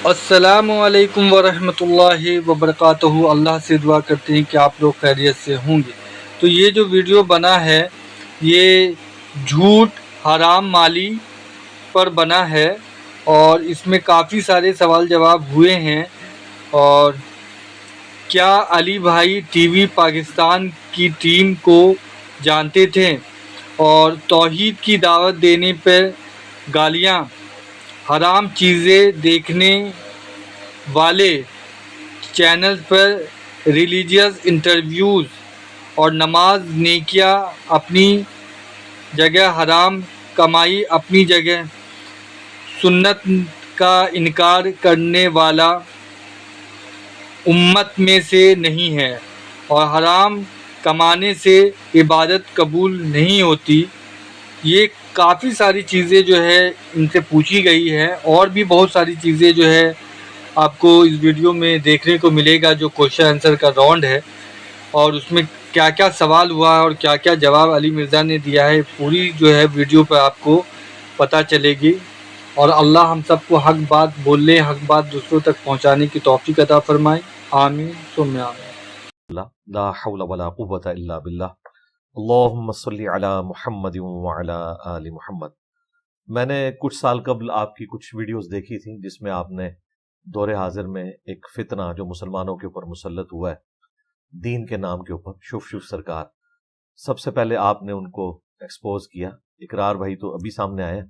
السلام علیکم ورحمۃ اللہ وبرکاتہ۔ اللہ سے دعا کرتے ہیں کہ آپ لوگ خیریت سے ہوں گے۔ تو یہ جو ویڈیو بنا ہے یہ جھوٹ حرام مالی پر بنا ہے، اور اس میں کافی سارے سوال جواب ہوئے ہیں۔ اور کیا علی بھائی ٹی وی پاکستان کی ٹیم کو جانتے تھے؟ اور توحید کی دعوت دینے پر گالیاں، حرام چیزیں دیکھنے والے چینل پر ریلیجیس انٹرویوز، اور نماز نیکیاں اپنی جگہ، حرام کمائی اپنی جگہ، سنت کا انکار کرنے والا امت میں سے نہیں ہے، اور حرام کمانے سے عبادت قبول نہیں ہوتی۔ یہ کافی ساری چیزیں جو ہے ان سے پوچھی گئی ہے، اور بھی بہت ساری چیزیں جو ہے آپ کو اس ویڈیو میں دیکھنے کو ملے گا، جو کوشچن آنسر کا راؤنڈ ہے، اور اس میں کیا کیا سوال ہوا ہے اور کیا کیا جواب علی مرزا نے دیا ہے، پوری جو ہے ویڈیو پہ آپ کو پتہ چلے گی۔ اور اللہ ہم سب کو حق بات بولنے، حق بات دوسروں تک پہنچانے کی توفیق عطا فرمائے، آمین ثم آمین۔ لا حول ولا قوة الا باللہ۔ اللہم صلی علی محمد وعلی آل محمد۔ میں نے کچھ سال قبل آپ کی کچھ ویڈیوز دیکھی تھیں جس میں آپ نے دور حاضر میں ایک فتنہ جو مسلمانوں کے اوپر مسلط ہوا ہے دین کے نام کے اوپر، شوف سرکار، سب سے پہلے آپ نے ان کو ایکسپوز کیا۔ اقرار بھائی تو ابھی سامنے آئے،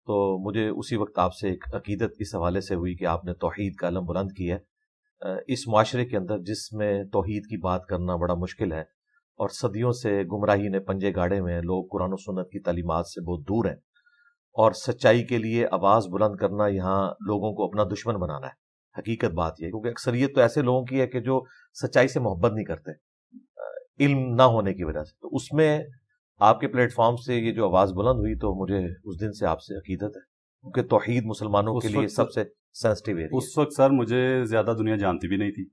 تو مجھے اسی وقت آپ سے ایک عقیدت اس حوالے سے ہوئی کہ آپ نے توحید کا علم بلند کیا ہے اس معاشرے کے اندر جس میں توحید کی بات کرنا بڑا مشکل ہے، اور صدیوں سے گمراہی نے پنجے گاڑے ہوئے ہیں، لوگ قرآن و سنت کی تعلیمات سے بہت دور ہیں، اور سچائی کے لیے آواز بلند کرنا یہاں لوگوں کو اپنا دشمن بنانا ہے۔ حقیقت بات یہ ہے، کیونکہ اکثریت تو ایسے لوگوں کی ہے کہ جو سچائی سے محبت نہیں کرتے علم نہ ہونے کی وجہ سے۔ تو اس میں آپ کے پلیٹ فارم سے یہ جو آواز بلند ہوئی تو مجھے اس دن سے آپ سے عقیدت ہے، کیونکہ توحید مسلمانوں کے لیے سب سے سینسٹیو ایریا۔ اس وقت سر مجھے زیادہ دنیا جانتی بھی نہیں تھی،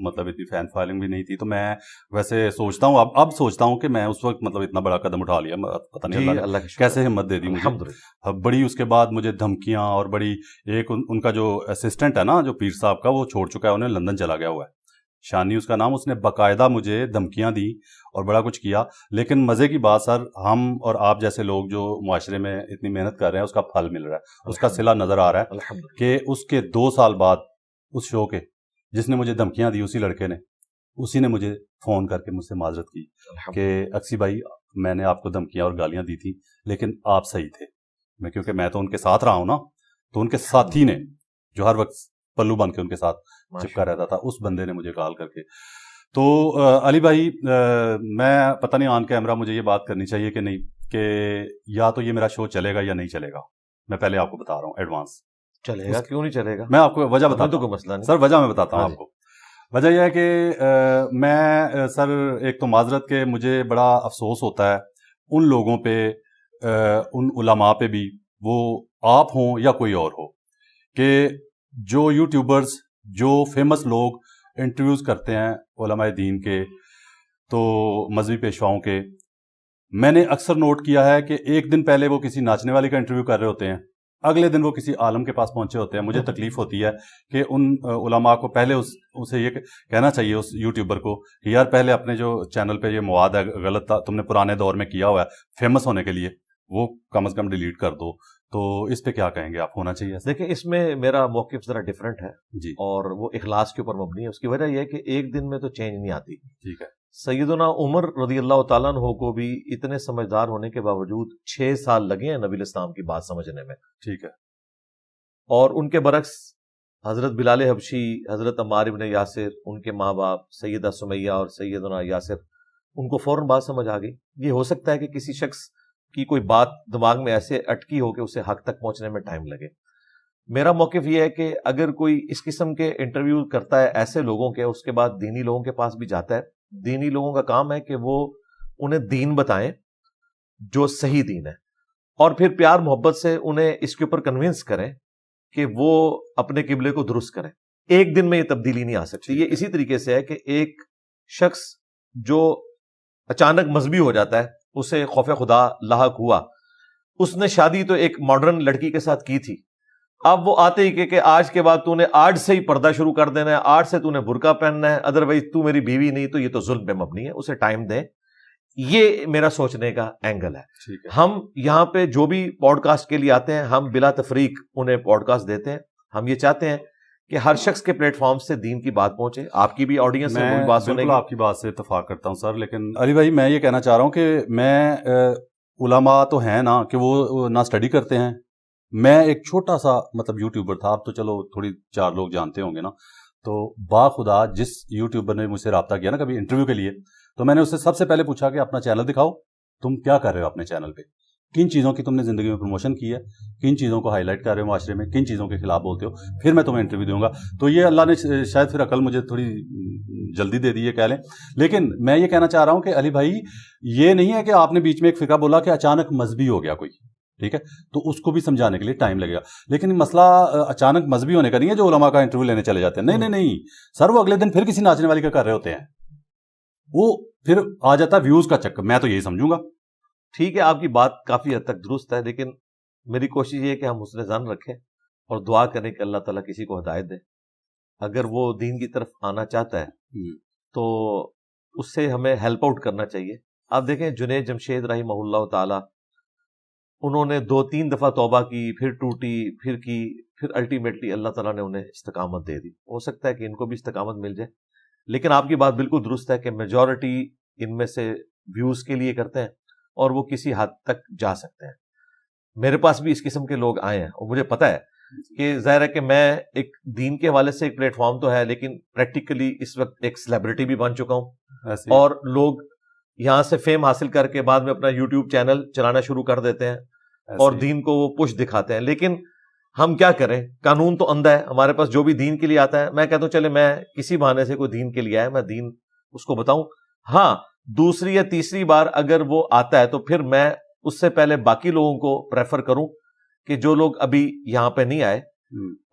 مطلب اتنی فین فالنگ بھی نہیں تھی، تو میں ویسے سوچتا ہوں اب سوچتا ہوں کہ میں اس وقت مطلب اتنا بڑا قدم اٹھا لیا، پتہ نہیں اللہ کیسے ہمت دے دی مجھے۔ بڑی اس کے بعد مجھے دھمکیاں، اور بڑی ایک ان کا جو اسسٹنٹ ہے نا جو پیر صاحب کا، وہ چھوڑ چکا ہے، انہیں لندن چلا گیا ہوا ہے، شانی اس کا نام، اس نے باقاعدہ مجھے دھمکیاں دی اور بڑا کچھ کیا۔ لیکن مزے کی بات سر، ہم اور آپ جیسے لوگ جو معاشرے میں اتنی محنت کر رہے ہیں اس کا پھل مل رہا ہے، اس کا صلہ نظر آ رہا ہے کہ اس کے 2 سال بعد اس شو کے جس نے مجھے دھمکیاں دی، اسی لڑکے نے، اسی نے مجھے فون کر کے مجھ سے معذرت کی کہ اکسی بھائی میں نے آپ کو دھمکیاں اور گالیاں دی تھی لیکن آپ صحیح تھے، کیونکہ میں تو ان کے ساتھ رہا ہوں نا، تو ان کے ساتھی نے جو ہر وقت پلو بن کے ان کے ساتھ چپکا رہتا تھا، اس بندے نے مجھے کال کر کے۔ تو علی بھائی میں پتہ نہیں آن کیمرہ مجھے یہ بات کرنی چاہیے کہ نہیں، کہ یا تو یہ میرا شو چلے گا یا نہیں چلے گا، میں پہلے آپ کو بتا رہا ہوں ایڈوانس۔ چلے گا کیوں نہیں چلے گا؟ میں آپ کو وجہ بتاتا ہوں، کوئی مسئلہ نہیں سر وجہ میں بتاتا ہوں آپ کو۔ وجہ یہ ہے کہ میں سر ایک تو معذرت کہ مجھے بڑا افسوس ہوتا ہے ان لوگوں پہ، ان علماء پہ بھی، وہ آپ ہوں یا کوئی اور ہو، کہ جو یوٹیوبرز، جو فیمس لوگ انٹرویوز کرتے ہیں علماء دین کے، تو مذہبی پیشواؤں کے، میں نے اکثر نوٹ کیا ہے کہ ایک دن پہلے وہ کسی ناچنے والی کا انٹرویو کر رہے ہوتے ہیں، اگلے دن وہ کسی عالم کے پاس پہنچے ہوتے ہیں۔ مجھے تکلیف ہوتی ہے کہ ان علماء کو پہلے اسے یہ کہنا چاہیے اس یوٹیوبر کو کہ یار پہلے اپنے جو چینل پہ یہ مواد ہے غلط تھا، تم نے پرانے دور میں کیا ہوا ہے فیمس ہونے کے لیے، وہ کم از کم ڈیلیٹ کر دو۔ تو اس پہ کیا کہیں گے آپ؟ ہونا چاہیے؟ دیکھیں اس میں میرا موقف ذرا ڈیفرنٹ ہے جی، اور وہ اخلاص کے اوپر مبنی ہے۔ اس کی وجہ یہ ہے کہ ایک دن میں تو چینج نہیں آتی۔ ٹھیک ہے۔ سیدنا عمر رضی اللہ تعالیٰ عنہ کو بھی اتنے سمجھدار ہونے کے باوجود 6 سال لگے ہیں نبی الاسلام کی بات سمجھنے میں، ٹھیک ہے۔ اور ان کے برعکس حضرت بلال حبشی، حضرت عمار ابن یاسر، ان کے ماں باپ سیدہ سمیہ اور سیدنا یاسر، ان کو فوراً بات سمجھ آ گئی۔ یہ ہو سکتا ہے کہ کسی شخص کی کوئی بات دماغ میں ایسے اٹکی ہو کہ اسے حق تک پہنچنے میں ٹائم لگے۔ میرا موقف یہ ہے کہ اگر کوئی اس قسم کے انٹرویو کرتا ہے ایسے لوگوں کے، اس کے بعد دینی لوگوں کے پاس بھی جاتا ہے، دینی لوگوں کا کام ہے کہ وہ انہیں دین بتائیں جو صحیح دین ہے، اور پھر پیار محبت سے انہیں اس کے اوپر کنونس کریں کہ وہ اپنے قبلے کو درست کریں۔ ایک دن میں یہ تبدیلی نہیں آ سکتی۔ یہ اسی طریقے سے ہے کہ ایک شخص جو اچانک مذہبی ہو جاتا ہے، اسے خوف خدا لاحق ہوا، اس نے شادی تو ایک ماڈرن لڑکی کے ساتھ کی تھی، اب وہ آتے ہی کہ آج کے بعد تو نے آج سے ہی پردہ شروع کر دینا ہے، آج سے تو نے برقع پہننا ہے، ادروائز تو میری بیوی نہیں، تو یہ تو ظلم پہ مبنی ہے، اسے ٹائم دیں. یہ میرا سوچنے کا اینگل ہے. ہم یہاں پہ جو بھی پوڈ کاسٹ کے لیے آتے ہیں، ہم بلا تفریق انہیں پوڈ کاسٹ دیتے ہیں. ہم یہ چاہتے ہیں کہ ہر شخص کے پلیٹ فارم سے دین کی بات پہنچے. آپ کی بھی آڈینس ہے، وہ بھی بات سنے گی. آپ کی بات سے اتفاق کرتا ہوں سر، لیکن علی بھائی میں یہ کہنا چاہ رہا ہوں کہ میں علماء تو ہیں نا کہ وہ نہ اسٹڈی کرتے ہیں. میں ایک چھوٹا سا مطلب یوٹیوبر تھا، اب تو چلو تھوڑی 4 لوگ جانتے ہوں گے نا. تو باخدا جس یوٹیوبر نے مجھ سے رابطہ کیا نا کبھی انٹرویو کے لیے، تو میں نے اس سے سب سے پہلے پوچھا کہ اپنا چینل دکھاؤ، تم کیا کر رہے ہو اپنے چینل پہ، کن چیزوں کی تم نے زندگی میں پروموشن کی ہے، کن چیزوں کو ہائی لائٹ کر رہے ہو معاشرے میں، کن چیزوں کے خلاف بولتے ہو، پھر میں تمہیں انٹرویو دوں گا. تو یہ اللہ نے شاید پھر عقل مجھے تھوڑی جلدی دے دی ہے کہہ لیں. لیکن میں یہ کہنا چاہ رہا ہوں کہ علی بھائی یہ نہیں ہے کہ آپ نے بیچ میں ایک فقہ بولا کہ اچانک مذہبی ہو گیا کوئی، ٹھیک ہے، تو اس کو بھی سمجھانے کے لیے ٹائم لگے گا. لیکن مسئلہ اچانک مذہبی ہونے کا نہیں ہے جو علماء کا انٹرویو لینے چلے جاتے ہیں. نہیں سر، وہ اگلے دن پھر کسی ناچنے والی کا کر رہے ہوتے ہیں، وہ پھر آ جاتا ہے ویوز کا چکر. میں تو یہی سمجھوں گا. ٹھیک ہے، آپ کی بات کافی حد تک درست ہے، لیکن میری کوشش یہ ہے کہ ہم حسن ظن رکھیں اور دعا کریں کہ اللہ تعالیٰ کسی کو ہدایت دے. اگر وہ دین کی طرف آنا چاہتا ہے تو اس سے ہمیں ہیلپ آؤٹ کرنا چاہیے. آپ دیکھیں جنید جمشید رحمہ اللہ تعالی، انہوں نے 2-3 دفعہ توبہ کی، پھر ٹوٹی، پھر کی، پھر الٹیمیٹلی اللہ تعالیٰ نے انہیں استقامت دے دی. ہو سکتا ہے کہ ان کو بھی استقامت مل جائے. لیکن آپ کی بات بالکل درست ہے کہ میجورٹی ان میں سے ویوز کے لیے کرتے ہیں اور وہ کسی حد تک جا سکتے ہیں. میرے پاس بھی اس قسم کے لوگ آئے ہیں اور مجھے پتا ہے کہ ظاہر ہے کہ میں ایک دین کے حوالے سے ایک پلیٹ فارم تو ہے، لیکن پریکٹیکلی اس وقت ایک سیلیبریٹی بھی بن چکا ہوں. اور لوگ یہاں سے فیم حاصل کر کے بعد میں اپنا یوٹیوب چینل چلانا شروع کر دیتے ہیں اور دین کو وہ پش دکھاتے ہیں. لیکن ہم کیا کریں، قانون تو اندھا ہے. ہمارے پاس جو بھی دین کے لیے آتا ہے، میں کہتا ہوں چلے میں کسی بہانے سے کوئی دین کے لیے آیا، میں دین اس کو بتاؤں. ہاں، دوسری یا تیسری بار اگر وہ آتا ہے تو پھر میں اس سے پہلے باقی لوگوں کو پریفر کروں کہ جو لوگ ابھی یہاں پہ نہیں آئے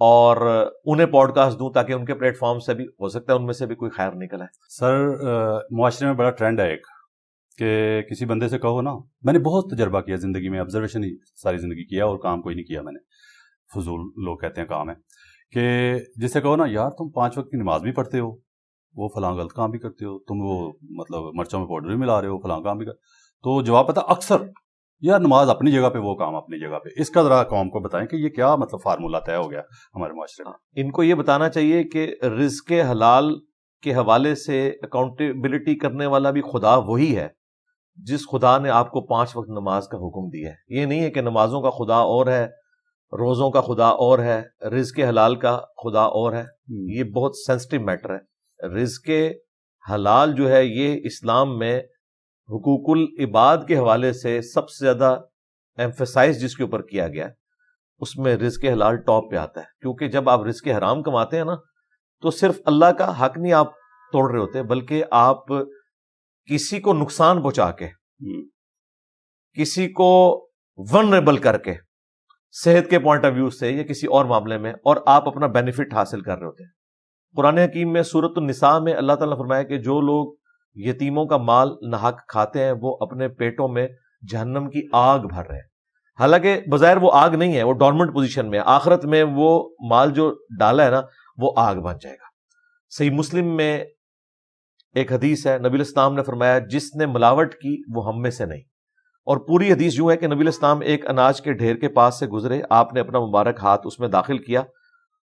اور انہیں پوڈ کاسٹ دوں تاکہ ان کے پلیٹ فارم سے بھی ہو سکتا ہے ان میں سے بھی کوئی خیر نکل آئے. سر معاشرے میں بڑا ٹرینڈ ہے ایک کہ کسی بندے سے کہو نا، میں نے بہت تجربہ کیا زندگی میں، آبزرویشن ہی ساری زندگی کیا اور کام کوئی نہیں کیا میں نے، فضول لوگ کہتے ہیں کام ہے، کہ جس سے کہو نا یار تم 5 وقت کی نماز بھی پڑھتے ہو، وہ فلاں غلط کام بھی کرتے ہو، تم وہ مطلب مرچوں میں پاؤڈر بھی ملا رہے ہو، فلاں کام بھی تو جواب پتا اکثر یار نماز اپنی جگہ پہ، وہ کام اپنی جگہ پہ. اس کا ذرا قوم کو بتائیں کہ یہ کیا مطلب فارمولہ طے ہو گیا ہمارے معاشرے میں. ان کو یہ بتانا چاہیے کہ رزق حلال کے حوالے سے اکاؤنٹیبلٹی کرنے والا بھی خدا وہی ہے جس خدا نے آپ کو 5 وقت نماز کا حکم دیا ہے. یہ نہیں ہے کہ نمازوں کا خدا اور ہے، روزوں کا خدا اور ہے، رزق حلال کا خدا اور ہے. یہ بہت سینسٹیو میٹر ہے. رزق حلال جو ہے یہ اسلام میں حقوق العباد کے حوالے سے سب سے زیادہ ایمفیسائز جس کے اوپر کیا گیا اس میں رزق حلال ٹاپ پہ آتا ہے. کیونکہ جب آپ رزق حرام کماتے ہیں نا تو صرف اللہ کا حق نہیں آپ توڑ رہے ہوتے، بلکہ آپ کسی کو نقصان پہنچا کے، کسی کو ونریبل کر کے، صحت کے پوائنٹ آف ویو سے یا کسی اور معاملے میں، اور آپ اپنا بینیفٹ حاصل کر رہے ہوتے ہیں. قرآن حکیم میں سورۃ النساء میں اللہ تعالیٰ نے فرمایا کہ جو لوگ یتیموں کا مال ناحق کھاتے ہیں وہ اپنے پیٹوں میں جہنم کی آگ بھر رہے ہیں. حالانکہ بظاہر وہ آگ نہیں ہے، وہ ڈورمنٹ پوزیشن میں، آخرت میں وہ مال جو ڈالا ہے نا وہ آگ بن جائے گا. صحیح مسلم میں ایک حدیث ہے، نبی الاسلام نے فرمایا جس نے ملاوٹ کی وہ ہم میں سے نہیں. اور پوری حدیث یوں ہے کہ نبی الاسلام ایک اناج کے ڈھیر کے پاس سے گزرے، آپ نے اپنا مبارک ہاتھ اس میں داخل کیا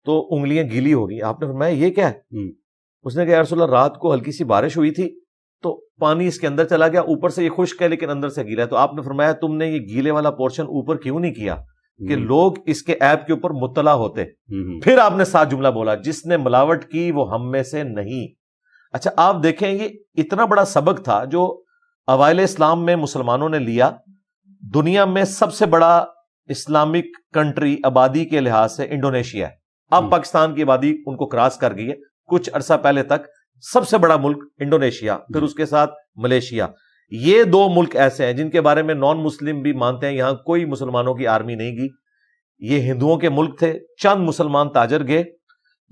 تو انگلیاں گیلی ہو گئی. آپ نے فرمایا یہ کیا ہے؟ اس نے کہا یا رسول اللہ رات کو ہلکی سی بارش ہوئی تھی تو پانی اس کے اندر چلا گیا، اوپر سے یہ خشک ہے لیکن اندر سے گیلا ہے. تو آپ نے فرمایا تم نے یہ گیلے والا پورشن اوپر کیوں نہیں کیا کہ لوگ اس کے عیب کے اوپر مطلع ہوتے. پھر آپ نے 7 جملہ بولا، جس نے ملاوٹ کی وہ ہم میں سے نہیں. اچھا آپ دیکھیں یہ اتنا بڑا سبق تھا جو اوائل اسلام میں مسلمانوں نے لیا. دنیا میں سب سے بڑا اسلامک کنٹری آبادی کے لحاظ سے انڈونیشیا ہے. اب پاکستان کی آبادی ان کو کراس کر گئی ہے. کچھ عرصہ پہلے تک سب سے بڑا ملک انڈونیشیا، پھر اس کے ساتھ ملیشیا. یہ 2 ملک ایسے ہیں جن کے بارے میں نان مسلم بھی مانتے ہیں یہاں کوئی مسلمانوں کی آرمی نہیں گئی. یہ ہندوؤں کے ملک تھے. چند مسلمان تاجر گئے،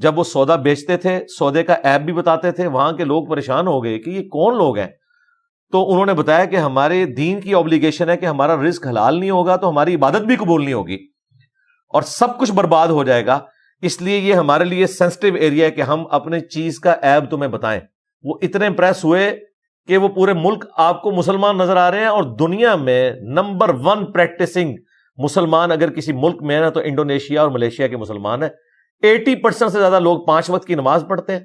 جب وہ سودا بیچتے تھے سودے کا عیب بھی بتاتے تھے. وہاں کے لوگ پریشان ہو گئے کہ یہ کون لوگ ہیں. تو انہوں نے بتایا کہ ہمارے دین کی اوبلیگیشن ہے کہ ہمارا رزق حلال نہیں ہوگا تو ہماری عبادت بھی قبول نہیں ہوگی. اور سب کچھ برباد ہو جائے گا. اس لیے یہ ہمارے لیے سینسٹیو ایریا ہے کہ ہم اپنے چیز کا عیب تمہیں بتائیں. وہ اتنے امپریس ہوئے کہ وہ پورے ملک آپ کو مسلمان نظر آ رہے ہیں, اور دنیا میں نمبر 1 پریکٹسنگ مسلمان اگر کسی ملک میں ہے نا تو انڈونیشیا اور ملیشیا کے مسلمان ہیں. 80% سے زیادہ لوگ 5 وقت کی نماز پڑھتے ہیں.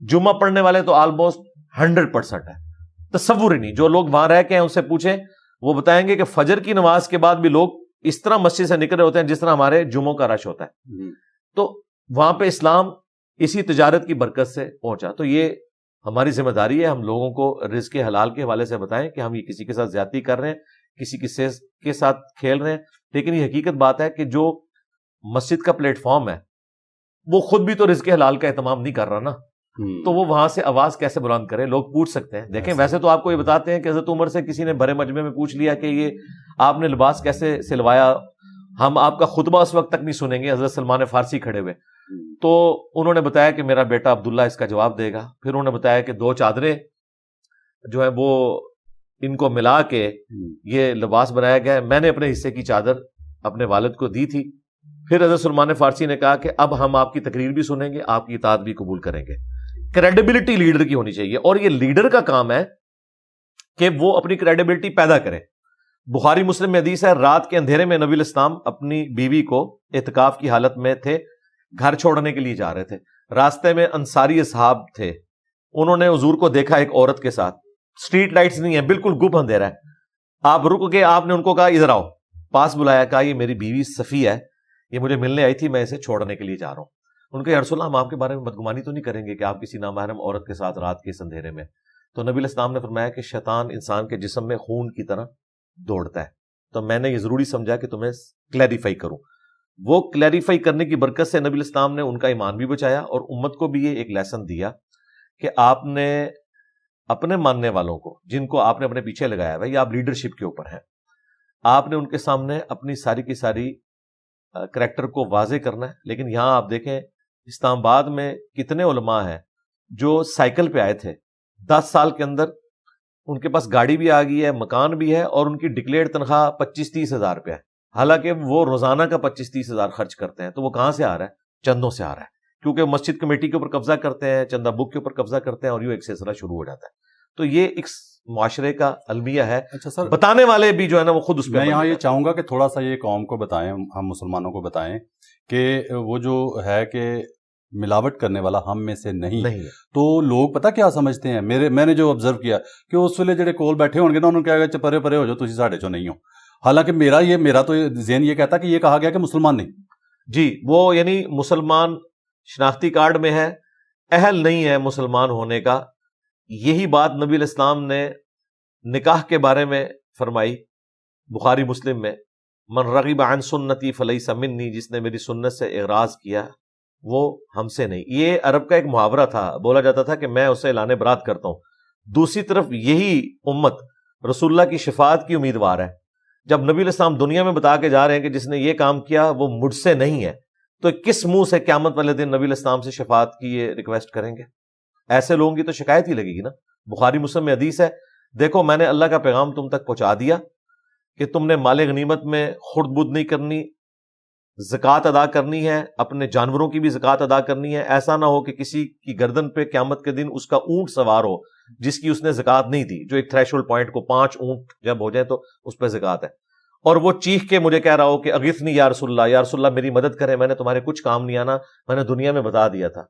جمعہ پڑھنے والے تو آلموسٹ 100% ہے. تصور ہی نہیں. جو لوگ وہاں رہ کے ہیں ان سے پوچھیں, وہ بتائیں گے کہ فجر کی نماز کے بعد بھی لوگ اس طرح مسجد سے نکل رہے ہوتے ہیں جس طرح ہمارے جمعوں کا رش ہوتا ہے. تو وہاں پہ اسلام اسی تجارت کی برکت سے پہنچا. تو یہ ہماری ذمہ داری ہے, ہم لوگوں کو رزق حلال کے حوالے سے بتائیں کہ ہم یہ کسی کے ساتھ زیادتی کر رہے ہیں, کسی کے ساتھ کھیل رہے ہیں. لیکن یہ حقیقت بات ہے کہ جو مسجد کا پلیٹ فارم ہے وہ خود بھی تو رزق حلال کا اہتمام نہیں کر رہا نا, تو وہ وہاں سے آواز کیسے بلند کرے؟ لوگ پوچھ سکتے ہیں. دیکھیں ویسے تو آپ کو یہ بتاتے ہیں کہ حضرت عمر سے کسی نے بڑے مجمع میں پوچھ لیا کہ یہ آپ نے لباس کیسے سلوایا, ہم آپ کا خطبہ اس وقت تک نہیں سنیں گے. حضرت سلمان فارسی کھڑے ہوئے, تو انہوں نے بتایا کہ میرا بیٹا عبداللہ اس کا جواب دے گا. پھر انہوں نے بتایا کہ 2 چادریں جو ہے وہ ان کو ملا کے یہ لباس بنایا گیا ہے, میں نے اپنے حصے کی چادر اپنے والد کو دی تھی. پھر حضرت سلمان فارسی نے کہا کہ اب ہم آپ کی تقریر بھی سنیں گے, آپ کی اطاعت بھی قبول کریں گے. کریڈیبلٹی لیڈر کی ہونی چاہیے, اور یہ لیڈر کا کام ہے کہ وہ اپنی کریڈیبلٹی پیدا کرے. بخاری مسلم میں حدیث ہے, رات کے اندھیرے میں نبی علیہ السلام اپنی بیوی کو اعتکاف کی حالت میں تھے, گھر چھوڑنے کے لیے جا رہے تھے. راستے میں انصاری اصحاب تھے, انہوں نے حضور کو دیکھا ایک عورت کے ساتھ. سٹریٹ لائٹس نہیں ہے, بالکل گپ اندھیرا ہے. آپ رک کے آپ نے ان کو کہا ادھر آؤ, پاس بلایا, کہا یہ میری بیوی صفیہ ہے, یہ مجھے ملنے آئی تھی, میں اسے چھوڑنے کے لیے جا رہا ہوں. ان کے یا رسول اللہ ہم آپ کے بارے میں بدگمانی تو نہیں کریں گے کہ آپ کسی نامحرم عورت کے ساتھ رات کے اس اندھیرے میں. تو نبی علیہ السلام نے فرمایا کہ شیطان انسان کے جسم میں خون کی طرح دوڑتا ہے, تو میں نے یہ ضروری سمجھا کہ تمہیں کلیریفائی کروں. وہ کلیریفائی کرنے کی برکت سے نبی علیہ السلام نے ان کا ایمان بھی بچایا, اور امت کو بھی یہ ایک لیسن دیا کہ آپ نے اپنے ماننے والوں کو, جن کو آپ نے اپنے پیچھے لگایا ہے, بھائی آپ لیڈرشپ کے اوپر ہیں, آپ نے ان کے سامنے اپنی ساری کی ساری کریکٹر کو واضح کرنا ہے. لیکن یہاں آپ دیکھیں اسلام آباد میں کتنے علماء ہیں جو سائیکل پہ آئے تھے, 10 سال کے اندر ان کے پاس گاڑی بھی آ گئی ہے, مکان بھی ہے, اور ان کی ڈکلیئرڈ تنخواہ 25-30 ہزار روپیہ ہے, حالانکہ وہ روزانہ کا 25-30 ہزار خرچ کرتے ہیں. تو وہ کہاں سے آ رہا ہے؟ چندوں سے آ رہا ہے, کیونکہ مسجد کمیٹی کے اوپر قبضہ کرتے ہیں, چندہ بک کے اوپر قبضہ کرتے ہیں, اور یوں ایک سلسلہ شروع ہو جاتا ہے. تو یہ ایک معاشرے کا المیہ ہے. اچھا سر, بتانے والے بھی جو ہے نا وہ خود اس پہ. میں یہاں یہ چاہوں گا کہ تھوڑا سا یہ قوم کو بتائیں, ہم مسلمانوں کو بتائیں کہ وہ جو ہے کہ ملاوٹ کرنے والا ہم میں سے نہیں ہے. تو لوگ پتہ کیا سمجھتے ہیں, میں نے جو آبزرو کیا کہ اس ویلے جڑے کول بیٹھے ہوں گے نا, انہوں نے کہا کہ پرے پرے ہو جاؤ, تسی ساڈے چوں نہیں ہو. حالانکہ میرا تو ذہن یہ کہتا کہ یہ کہا گیا کہ مسلمان نہیں. جی, وہ یعنی مسلمان شناختی کارڈ میں ہے, اہل نہیں ہے مسلمان ہونے کا. یہی بات نبی علیہ السلام نے نکاح کے بارے میں فرمائی بخاری مسلم میں, من رغب عن سنتی فلیس منی, جس نے میری سنت سے اعراض کیا وہ ہم سے نہیں. یہ عرب کا ایک محاورہ تھا, بولا جاتا تھا کہ میں اسے اعلان برات کرتا ہوں. دوسری طرف یہی امت رسول اللہ کی شفاعت کی امیدوار ہے. جب نبی علیہ السلام دنیا میں بتا کے جا رہے ہیں کہ جس نے یہ کام کیا وہ مجھ سے نہیں ہے, تو کس منہ سے قیامت والے دن نبی علیہ السلام سے شفاعت کی یہ ریکویسٹ کریں گے؟ ایسے لوگوں کی تو شکایت ہی لگے گی نا. بخاری مسلم میں حدیث ہے, دیکھو میں نے اللہ کا پیغام تم تک پہنچا دیا کہ تم نے مال غنیمت میں خرد بد نہیں کرنی, زکوٰۃ ادا کرنی ہے, اپنے جانوروں کی بھی زکوٰۃ ادا کرنی ہے. ایسا نہ ہو کہ کسی کی گردن پہ قیامت کے دن اس کا اونٹ سوار ہو جس کی اس نے زکوٰۃ نہیں دی, جو ایک تھریشولڈ پوائنٹ کو 5 اونٹ جب ہو جائے تو اس پہ زکوٰۃ ہے, اور وہ چیخ کے مجھے کہہ رہا ہو کہ اغثنی یا رسول اللہ, یا رسول اللہ میری مدد کرے, میں نے تمہارے کچھ کام نہیں آنا, میں نے دنیا میں بتا دیا تھا.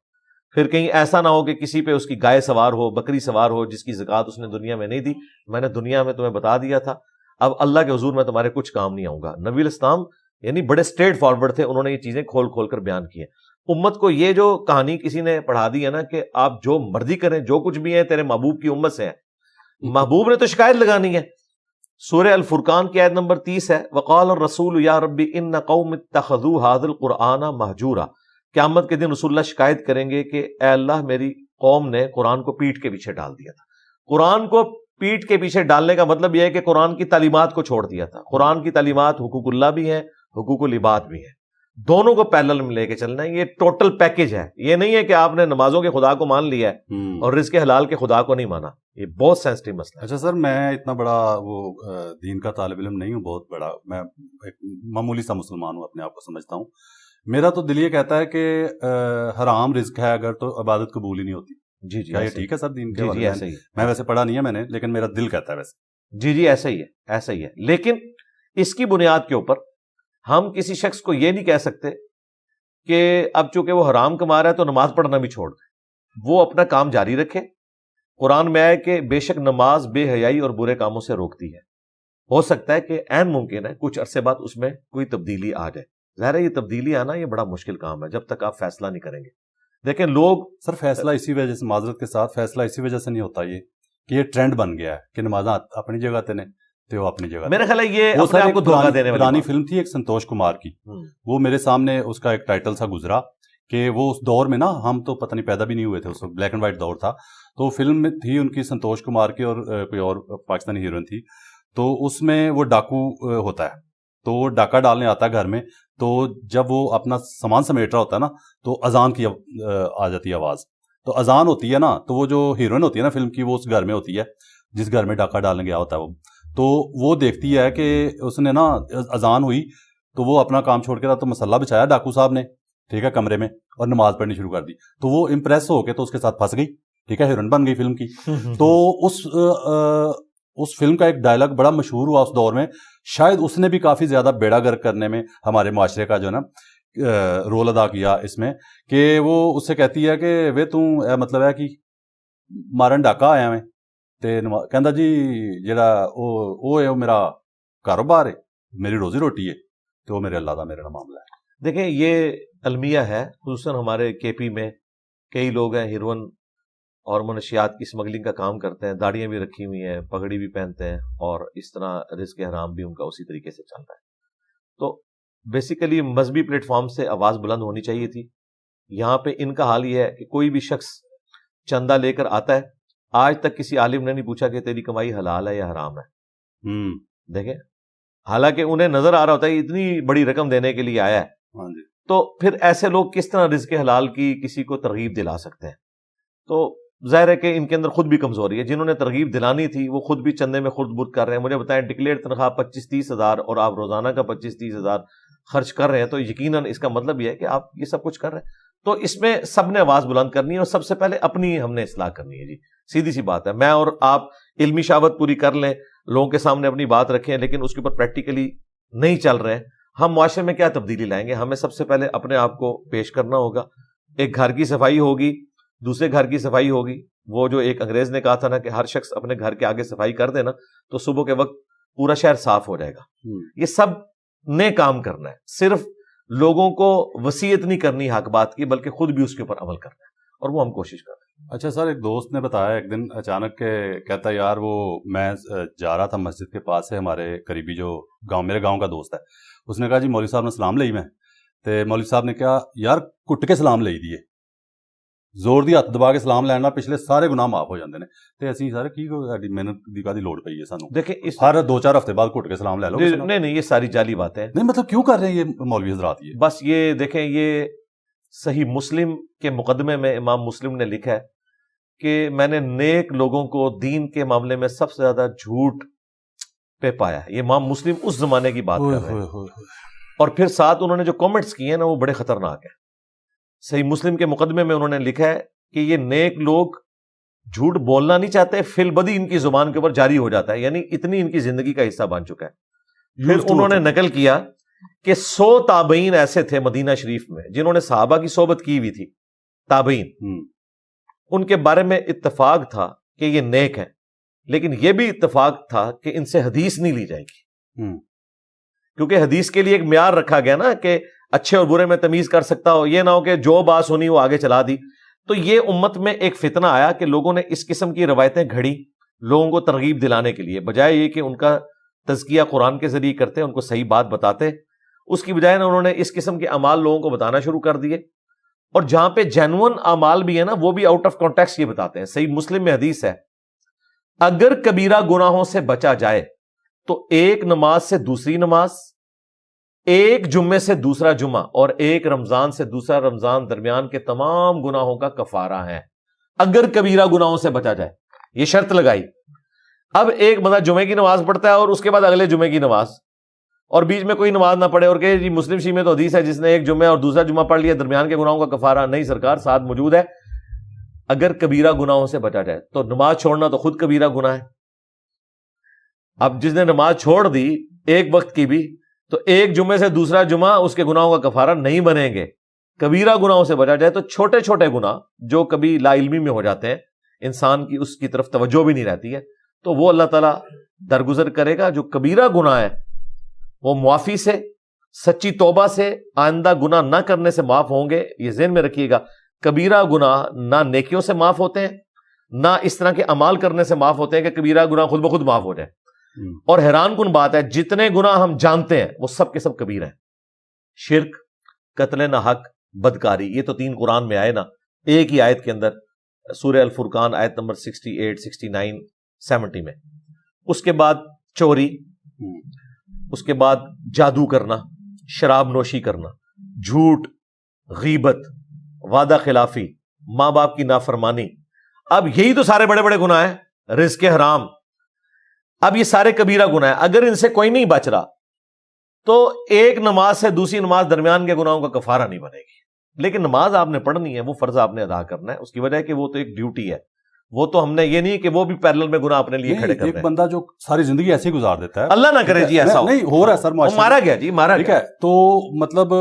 پھر کہیں ایسا نہ ہو کہ کسی پہ اس کی گائے سوار ہو, بکری سوار ہو جس کی زکوٰۃ اس نے دنیا میں نہیں دی, میں نے دنیا میں تمہیں بتا دیا تھا, اب اللہ کے حضور میں تمہارے کچھ کام نہیں آؤں گا. نبی علیہ السلام یعنی بڑے اسٹریٹ فارورڈ تھے, انہوں نے یہ چیزیں کھول کھول کر بیان کی ہیں. امت کو یہ جو کہانی کسی نے پڑھا دی ہے نا کہ آپ جو مرضی کریں, جو کچھ بھی ہے تیرے محبوب کی امت سے ہے, محبوب نے تو شکایت لگانی ہے. سورہ الفرقان کی آیت نمبر 30 ہے, وقال الرسول یا ربی ان قوم اتخذوا هذا القرآن مہجورا. قیامت کے دن رسول اللہ شکایت کریں گے کہ اے اللہ میری قوم نے قرآن کو پیٹھ کے پیچھے ڈال دیا تھا. قرآن کو پیٹھ کے پیچھے ڈالنے کا مطلب یہ ہے کہ قرآن کی تعلیمات کو چھوڑ دیا تھا. قرآن کی تعلیمات حقوق اللہ بھی ہیں, حقوق العباد بھی ہیں. دونوں کو پیرلل میں لے کے چلنا ہے. یہ ٹوٹل پیکج ہے. یہ نہیں ہے کہ آپ نے نمازوں کے خدا کو مان لیا ہے اور رزق حلال کے خدا کو نہیں مانا. یہ بہت سینسٹیو مسئلہ ہے. اچھا سر، میں اتنا بڑا وہ دین کا طالب علم نہیں ہوں، بہت بڑا، میں ایک معمولی سا مسلمان ہوں، اپنے آپ کو سمجھتا ہوں. میرا تو دل یہ کہتا ہے کہ حرام رزق ہے اگر تو عبادت قبول ہی نہیں ہوتی. جی کیا یہ ٹھیک ہے سر دین کے جی حوالے جی ایسا ہی ہے. میں ویسے پڑھا نہیں ہے میں نے، لیکن میرا دل کہتا ہے ویسے. جی ایسا ہی ہے، ایسا ہی ہے. لیکن اس کی بنیاد کے اوپر ہم کسی شخص کو یہ نہیں کہہ سکتے کہ اب چونکہ وہ حرام کما رہا ہے تو نماز پڑھنا بھی چھوڑ دے. وہ اپنا کام جاری رکھے. قرآن میں ہے کہ بے شک نماز بے حیائی اور برے کاموں سے روکتی ہے. ہو سکتا ہے کہ عین ممکن ہے کچھ عرصے بعد اس میں کوئی تبدیلی آ جائے. ظاہر ہے یہ تبدیلی آنا یہ بڑا مشکل کام ہے جب تک آپ فیصلہ نہیں کریں گے. دیکھیں لوگ سر فیصلہ اسی وجہ سے، معذرت کے ساتھ، فیصلہ اسی وجہ سے نہیں ہوتا یہ کہ یہ ٹرینڈ بن گیا ہے کہ نمازاں اپنی جگہ تے نے تو وہ اپنی جگہ. میرا خیال ہے یہ وہ اپنے آپ کو دھوکہ دینے والی پرانی بات. فلم تھی ایک سنتوش کمار کی، وہ میرے سامنے اس کا ایک ٹائٹل سا گزرا کہ وہ اس دور میں نا، ہم تو پتہ نہیں پیدا بھی نہیں ہوئے تھے، اس وقت بلیک اینڈ وائٹ دور تھا. تو فلم میں تھی ان کی سنتوش کمار کی اور کوئی اور پاکستانی ہیروئن تھی. تو اس میں وہ ڈاکو ہوتا ہے، تو وہ ڈاکہ ڈالنے آتا ہے گھر میں. تو جب وہ اپنا سامان سمیٹ رہا ہوتا ہے نا تو اذان کی آ جاتی ہے آواز. تو اذان ہوتی ہے نا، تو وہ جو ہیروئن ہوتی ہے نا فلم کی، وہ اس گھر میں ہوتی ہے جس گھر میں ڈاکہ ڈالنے گیا ہوتا ہے وہ. تو وہ دیکھتی ہے کہ اس نے نا اذان ہوئی تو وہ اپنا کام چھوڑ کے تو مسلح بچھایا ڈاکو صاحب نے، ٹھیک ہے، کمرے میں، اور نماز پڑھنی شروع کر دی. تو وہ امپریس ہو کے تو اس کے ساتھ پھنس گئی، ٹھیک ہے، ہیروئن بن گئی فلم کی. تو اس فلم کا ایک ڈائلاگ بڑا مشہور ہوا اس دور میں. شاید اس نے بھی کافی زیادہ بیڑا گرک کرنے میں ہمارے معاشرے کا جو ہے نا رول ادا کیا اس میں، کہ وہ اس سے کہتی ہے کہ وے توں مطلب ہے کہ مارن ڈاکا آیا میں تے کہندا جی جڑا او ہے میرا کاروبار ہے، میری روزی روٹی ہے، تو وہ میرے اللہ دا میرا معاملہ ہے. دیکھیں یہ المیہ ہے، خصوصاً ہمارے کے پی میں کئی لوگ ہیں ہیروئن اور منشیات کی اسمگلنگ کا کام کرتے ہیں، داڑیاں بھی رکھی ہوئی ہیں، پگڑی بھی پہنتے ہیں، اور اس طرح رزق حرام بھی ان کا اسی طریقے سے چل رہا ہے. تو بیسیکلی مذہبی پلیٹ فارم سے آواز بلند ہونی چاہیے تھی. یہاں پہ ان کا حال یہ ہے کہ کوئی بھی شخص چندہ لے کر آتا ہے، آج تک کسی عالم نے نہیں پوچھا کہ تیری کمائی حلال ہے یا حرام ہے. دیکھیں، حالانکہ انہیں نظر آ رہا ہوتا ہے اتنی بڑی رقم دینے کے لیے آیا ہے. تو پھر ایسے لوگ کس طرح رزق حلال کی کسی کو ترغیب دلا سکتے ہیں؟ تو ظاہر ہے کہ ان کے اندر خود بھی کمزوری ہے. جنہوں نے ترغیب دلانی تھی وہ خود بھی چندے میں خود بت کر رہے ہیں. مجھے بتائیں ڈکلیئر تنخواہ 25-30 ہزار اور آپ روزانہ کا 25-30 ہزار خرچ کر رہے ہیں، تو یقیناً اس کا مطلب یہ ہے کہ آپ یہ سب کچھ کر رہے ہیں. تو اس میں سب نے آواز بلند کرنی ہے، اور سب سے پہلے اپنی ہم نے اصلاح کرنی ہے. جی سیدھی سی بات ہے. میں اور آپ علمی شاوت پوری کر لیں، لوگوں کے سامنے اپنی بات رکھیں، لیکن اس کے اوپر پریکٹیکلی نہیں چل رہے ہیں، ہم معاشرے میں کیا تبدیلی لائیں گے؟ ہمیں سب سے پہلے اپنے آپ کو پیش کرنا ہوگا. ایک گھر کی صفائی ہوگی، دوسرے گھر کی صفائی ہوگی. وہ جو ایک انگریز نے کہا تھا نا کہ ہر شخص اپنے گھر کے آگے صفائی کر دے نا تو صبح کے وقت پورا شہر صاف ہو جائے گا. یہ سب نے کام کرنا ہے. صرف لوگوں کو وصیت نہیں کرنی حق بات کی، بلکہ خود بھی اس کے اوپر عمل کرنا ہے، اور وہ ہم کوشش کر رہے ہیں. اچھا سر، ایک دوست نے بتایا ایک دن اچانک کہ کہتا ہے یار وہ میں جا رہا تھا مسجد کے پاس سے، ہمارے قریبی جو گاؤں، میرے گاؤں کا دوست ہے، اس نے کہا جی مولوی صاحب نے سلام لئی میں تے مولوی صاحب نے کہا یار کٹ کے سلام لئی دیے، زور دی ہاتھ دبا کے سلام لینا پچھلے سارے گناہ معاف ہو جاندے نے. تے اسی سارے کی محنت دی کادی لوڑ پئی ہے سانوں؟ دیکھیں اس ہر 2-4 ہفتے بعد کٹ کے سلام لے لو. نہیں یہ ساری جعلی باتیں ہیں. نہیں مطلب کیوں کر رہے ہیں یہ مولوی حضرات؟ یہ بس یہ دیکھیں، یہ صحیح مسلم کے مقدمے میں امام مسلم نے لکھا ہے کہ میں نے نیک لوگوں کو دین کے معاملے میں سب سے زیادہ جھوٹ پہ پایا ہے. یہ امام مسلم اس زمانے کی بات کر رہے ہیں، اور پھر ساتھ انہوں نے جو کامنٹس کیے ہیں نا وہ بڑے خطرناک ہیں. صحیح مسلم کے مقدمے میں انہوں نے لکھا ہے کہ یہ نیک لوگ جھوٹ بولنا نہیں چاہتے، فی البدی ان کی زبان کے اوپر جاری ہو جاتا ہے، یعنی اتنی ان کی زندگی کا حصہ بن چکا ہے. پھر انہوں نے نقل کیا کہ 100 تابعین ایسے تھے مدینہ شریف میں جنہوں نے صحابہ کی صحبت کی ہوئی تھی. تابعین، ان کے بارے میں اتفاق تھا کہ یہ نیک ہیں، لیکن یہ بھی اتفاق تھا کہ ان سے حدیث نہیں لی جائے گی، کیونکہ حدیث کے لیے ایک معیار رکھا گیا نا کہ اچھے اور برے میں تمیز کر سکتا ہو، یہ نہ ہو کہ جو بات سنی وہ آگے چلا دی. تو یہ امت میں ایک فتنہ آیا کہ لوگوں نے اس قسم کی روایتیں گھڑی لوگوں کو ترغیب دلانے کے لیے، بجائے یہ کہ ان کا تزکیہ قرآن کے ذریعے کرتے، ان کو صحیح بات بتاتے، اس کی بجائے انہوں نے اس قسم کے اعمال لوگوں کو بتانا شروع کر دیے. اور جہاں پہ جینون اعمال بھی ہے نا وہ بھی آؤٹ آف کانٹیکسٹ یہ بتاتے ہیں. صحیح مسلم میں حدیث ہے، اگر کبیرہ گناہوں سے بچا جائے تو ایک نماز سے دوسری نماز، ایک جمعے سے دوسرا جمعہ اور ایک رمضان سے دوسرا رمضان درمیان کے تمام گناہوں کا کفارہ ہے اگر کبیرہ گناہوں سے بچا جائے. یہ شرط لگائی. اب ایک بندہ جمعے کی نماز پڑھتا ہے اور اس کے بعد اگلے جمعے کی نماز, اور بیچ میں کوئی نماز نہ پڑھے اور کہ جی مسلم شی میں تو حدیث ہے جس نے ایک جمعہ اور دوسرا جمعہ پڑھ لیا درمیان کے گناہوں کا کفارہ. نہیں سرکار, ساتھ موجود ہے اگر کبیرہ گناہوں سے بچا جائے. تو نماز چھوڑنا تو خود کبیرہ گناہ ہے. اب جس نے نماز چھوڑ دی ایک وقت کی بھی, تو ایک جمعے سے دوسرا جمعہ اس کے گناہوں کا کفارہ نہیں بنیں گے. کبیرہ گناہوں سے بچا جائے تو چھوٹے چھوٹے گناہ جو کبھی لا علمی میں ہو جاتے ہیں, انسان کی اس کی طرف توجہ بھی نہیں رہتی ہے, تو وہ اللہ تعالیٰ درگزر کرے گا. جو کبیرہ گناہ ہے وہ معافی سے, سچی توبہ سے, آئندہ گناہ نہ کرنے سے معاف ہوں گے. یہ ذہن میں رکھیے گا, کبیرہ گناہ نہ نیکیوں سے معاف ہوتے ہیں نہ اس طرح کے اعمال کرنے سے معاف ہوتے ہیں کہ کبیرہ گناہ خود بخود معاف ہو جائے. اور حیران کن بات ہے, جتنے گناہ ہم جانتے ہیں وہ سب کے سب کبیرہ ہیں. شرک, قتل نہ حق, بدکاری, یہ تو 3 قرآن میں آئے نا ایک ہی آیت کے اندر, سورہ الفرقان آیت نمبر 68, 69, 70 میں. اس کے بعد چوری, اس کے بعد جادو کرنا, شراب نوشی کرنا, جھوٹ, غیبت, وعدہ خلافی, ماں باپ کی نافرمانی. اب یہی تو سارے بڑے بڑے گناہ ہیں. رزق حرام, اب یہ سارے کبیرہ گناہ ہیں. اگر ان سے کوئی نہیں بچ رہا تو ایک نماز سے دوسری نماز درمیان کے گناہوں کا کفارہ نہیں بنے گی. لیکن نماز آپ نے پڑھنی ہے, وہ فرض آپ نے ادا کرنا ہے. اس کی وجہ ہے کہ وہ تو ایک ڈیوٹی ہے, وہ تو ہم نے یہ نہیں کہ وہ بھی پیرلل میں گناہ اپنے لیے کھڑے کر رہے ہیں. ایک بندہ جو ساری زندگی ایسے ہی گزار دیتا ہے, اللہ نہ کرے جی ایسا نہیں ہو رہا ہے سر, مارا گیا جی, مارا ٹھیک گیا. ہے, تو مطلب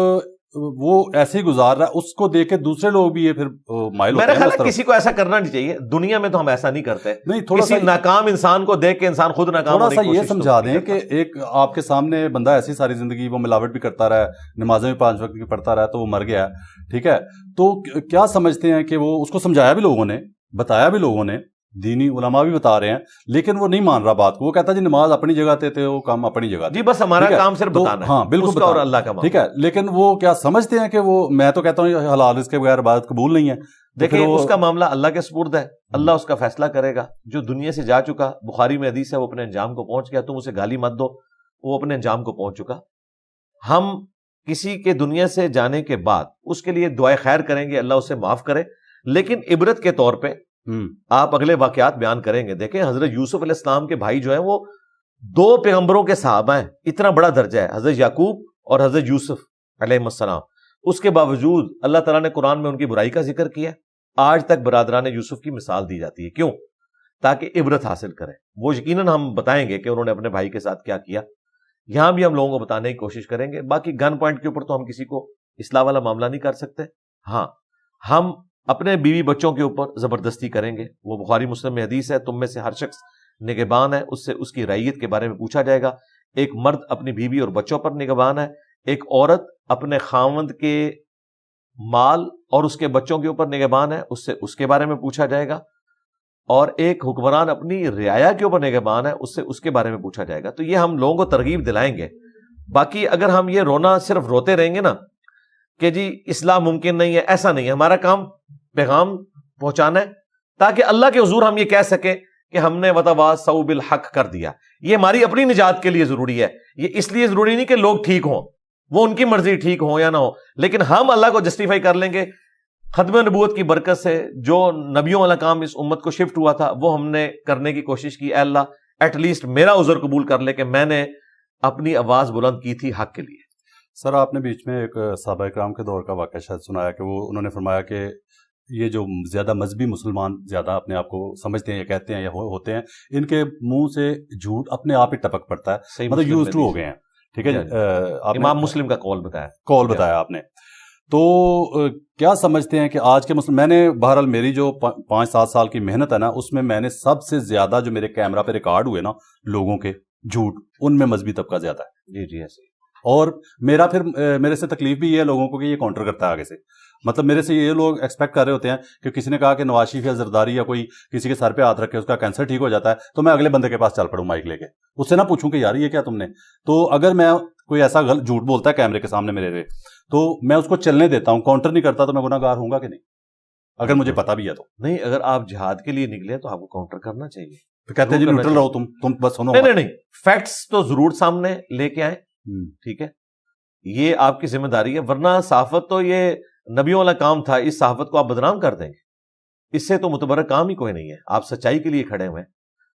وہ ایسے ہی گزار رہا ہے, اس کو دیکھ کے دوسرے لوگ بھی یہ پھر مائل ہوتے ہیں. میرا خیال ہے کسی کو ایسا کرنا نہیں چاہیے. دنیا میں تو ہم ایسا نہیں کرتے. نہیں, تھوڑا کسی ناکام انسان کو دیکھ کے انسان خود ناکام تھوڑا سا یہ سمجھا دیں کہ ایک آپ کے سامنے بندہ ایسی ساری زندگی وہ ملاوٹ بھی کرتا رہا ہے, نمازیں بھی 5 وقت کی پڑھتا رہا ہے, تو وہ مر گیا ہے, ٹھیک ہے, تو کیا سمجھتے ہیں کہ وہ اس کو سمجھایا بھی لوگوں نے, بتایا بھی لوگوں نے, دینی علماء بھی بتا رہے ہیں, لیکن وہ نہیں مان رہا بات کو. وہ کہتا ہے جی نماز اپنی جگہ تھے, وہ کام اپنی جگہ, جی بس ہمارا کام صرف بتانا ہے. ہاں بالکل, اور اللہ کا ٹھیک ہے. لیکن وہ کیا سمجھتے ہیں کہ وہ, میں تو کہتا ہوں حلال رزق کے بغیر عبادت قبول نہیں ہے. دیکھیں اس کا معاملہ اللہ کے سپرد ہے, اللہ اس کا فیصلہ کرے گا. جو دنیا سے جا چکا, بخاری میں حدیث ہے, وہ اپنے انجام کو پہنچ گیا, تم اسے گالی مت دو, وہ اپنے انجام کو پہنچ چکا. ہم کسی کے دنیا سے جانے کے بعد اس کے لیے دعائے خیر کریں گے, اللہ اسے معاف کرے, لیکن عبرت کے طور پہ آپ اگلے واقعات بیان کریں گے. دیکھیں حضرت یوسف علیہ السلام کے بھائی جو ہیں وہ 2 پیغمبروں کے صحابہ ہیں, اتنا بڑا درجہ ہے, حضرت یعقوب اور حضرت یوسف علیہ السلام. اس کے باوجود اللہ تعالیٰ نے قرآن میں ان کی برائی کا ذکر کیا. آج تک برادران یوسف کی مثال دی جاتی ہے. کیوں؟ تاکہ عبرت حاصل کریں. وہ یقیناً ہم بتائیں گے کہ انہوں نے اپنے بھائی کے ساتھ کیا کیا. یہاں بھی ہم لوگوں کو بتانے کی کوشش کریں گے. باقی گن پوائنٹ کے اوپر تو ہم کسی کو اصلاح والا معاملہ نہیں کر سکتے. ہاں ہم اپنے بیوی بچوں کے اوپر زبردستی کریں گے. وہ بخاری مسلم میں حدیث ہے, تم میں سے ہر شخص نگہبان ہے, اس سے اس کی رعیت کے بارے میں پوچھا جائے گا. ایک مرد اپنی بیوی اور بچوں پر نگہبان ہے, ایک عورت اپنے خاوند کے مال اور اس کے بچوں کے اوپر نگہبان ہے, اس سے اس کے بارے میں پوچھا جائے گا. اور ایک حکمران اپنی رعایا کے اوپر نگہبان ہے, اس سے اس کے بارے میں پوچھا جائے گا. تو یہ ہم لوگوں کو ترغیب دلائیں گے. باقی اگر ہم یہ رونا صرف روتے رہیں گے نا کہ جی اصلاح ممکن نہیں ہے, ایسا نہیں ہے. ہمارا کام پیغام پہنچانا ہے تاکہ اللہ کے حضور ہم یہ کہہ سکیں کہ ہم نے وتواصوا بالحق کر دیا. یہ ہماری اپنی نجات کے لیے ضروری ہے. یہ اس لیے ضروری نہیں کہ لوگ ٹھیک ہوں, وہ ان کی مرضی ٹھیک ہو یا نہ ہو, لیکن ہم اللہ کو جسٹیفائی کر لیں گے. ختم نبوت کی برکت سے جو نبیوں والا کام اس امت کو شفٹ ہوا تھا وہ ہم نے کرنے کی کوشش کی. اے اللہ ایٹ لیسٹ میرا عذر قبول کر لے کہ میں نے اپنی آواز بلند کی تھی حق کے لیے. سر آپ نے بیچ میں ایک صحابہ اکرام کے دور کا واقعہ شاید سنایا کہ وہ انہوں نے فرمایا کہ یہ جو زیادہ مذہبی مسلمان زیادہ اپنے آپ کو سمجھتے ہیں یا کہتے ہیں یا ہوتے ہیں, ان کے منہ سے جھوٹ اپنے آپ ہی ٹپک پڑتا ہے, مطلب یوز ٹو ہو گئے ہیں. ٹھیک ہے, امام مسلم کا قول بتایا آپ نے. تو کیا سمجھتے ہیں کہ آج کے مسلم, میں نے بہرحال میری جو 5-7 سال کی محنت ہے نا, اس میں میں نے سب سے زیادہ جو میرے کیمرہ پہ ریکارڈ ہوئے نا لوگوں کے جھوٹ, ان میں مذہبی طبقہ زیادہ ہے. جی ایسے. اور میرا پھر میرے سے تکلیف بھی یہ ہے لوگوں کو کہ یہ کاؤنٹر کرتا ہے آگے سے. مطلب میرے سے یہ لوگ ایکسپیکٹ کر رہے ہوتے ہیں کہ کسی نے کہا کہ نواز شریف یا زرداری یا کوئی کسی کے سر پہ ہاتھ رکھے اس کا کینسر ٹھیک ہو جاتا ہے, تو میں اگلے بندے کے پاس چل پڑوں مائک لے کے, اس سے نہ پوچھوں کہ یار یہ کیا تم نے. تو اگر میں کوئی ایسا جھوٹ بولتا ہے کیمرے کے سامنے میرے تو میں اس کو چلنے دیتا ہوں, کاؤنٹر نہیں کرتا, تو میں گناہ گار ہوں گا کہ نہیں, اگر مجھے پتا بھی ہے تو. نہیں, اگر آپ جہاد کے لیے نکلے تو آپ کو کاؤنٹر کرنا چاہیے. تو کہتے ہیں جی نیوٹرل رہو تم بس سنو. نہیں, فیکٹس تو ضرور سامنے لے کے آئیں. ٹھیک ہے, یہ آپ کی ذمہ داری ہے، ورنہ صحافت تو یہ نبیوں والا کام تھا، اس صحافت کو آپ بدنام کر دیں گے، اس سے تو متبرک کام ہی کوئی نہیں ہے. آپ سچائی کے لیے کھڑے ہوئے ہیں،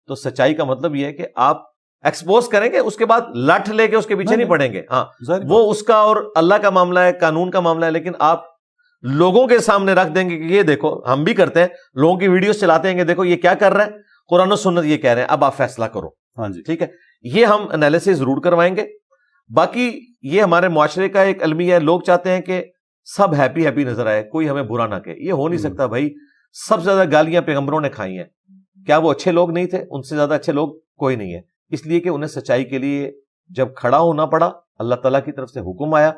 تو سچائی کا مطلب یہ ہے کہ آپ ایکسپوز کریں گے، اس کے بعد لٹھ لے کے اس کے پیچھے نہیں پڑیں گے. ہاں وہ اس کا اور اللہ کا معاملہ ہے، قانون کا معاملہ ہے، لیکن آپ لوگوں کے سامنے رکھ دیں گے کہ یہ دیکھو، ہم بھی کرتے ہیں، لوگوں کی ویڈیوز چلاتے ہیں کہ دیکھو یہ کیا کر رہا ہے، قرآن و سنت یہ کہہ رہے ہیں، اب آپ فیصلہ کرو. ہاں جی ٹھیک ہے، یہ ہم انالیسس ضرور کروائیں گے. باقی یہ ہمارے معاشرے کا ایک المیہ ہے، لوگ چاہتے ہیں کہ سب ہیپی ہیپی نظر آئے، کوئی ہمیں برا نہ کہے. یہ ہو نہیں سکتا بھائی. سب سے زیادہ گالیاں پیغمبروں نے کھائی ہیں، کیا وہ اچھے لوگ نہیں تھے؟ ان سے زیادہ اچھے لوگ کوئی نہیں ہے، اس لیے کہ انہیں سچائی کے لیے جب کھڑا ہونا پڑا، اللہ تعالیٰ کی طرف سے حکم آیا،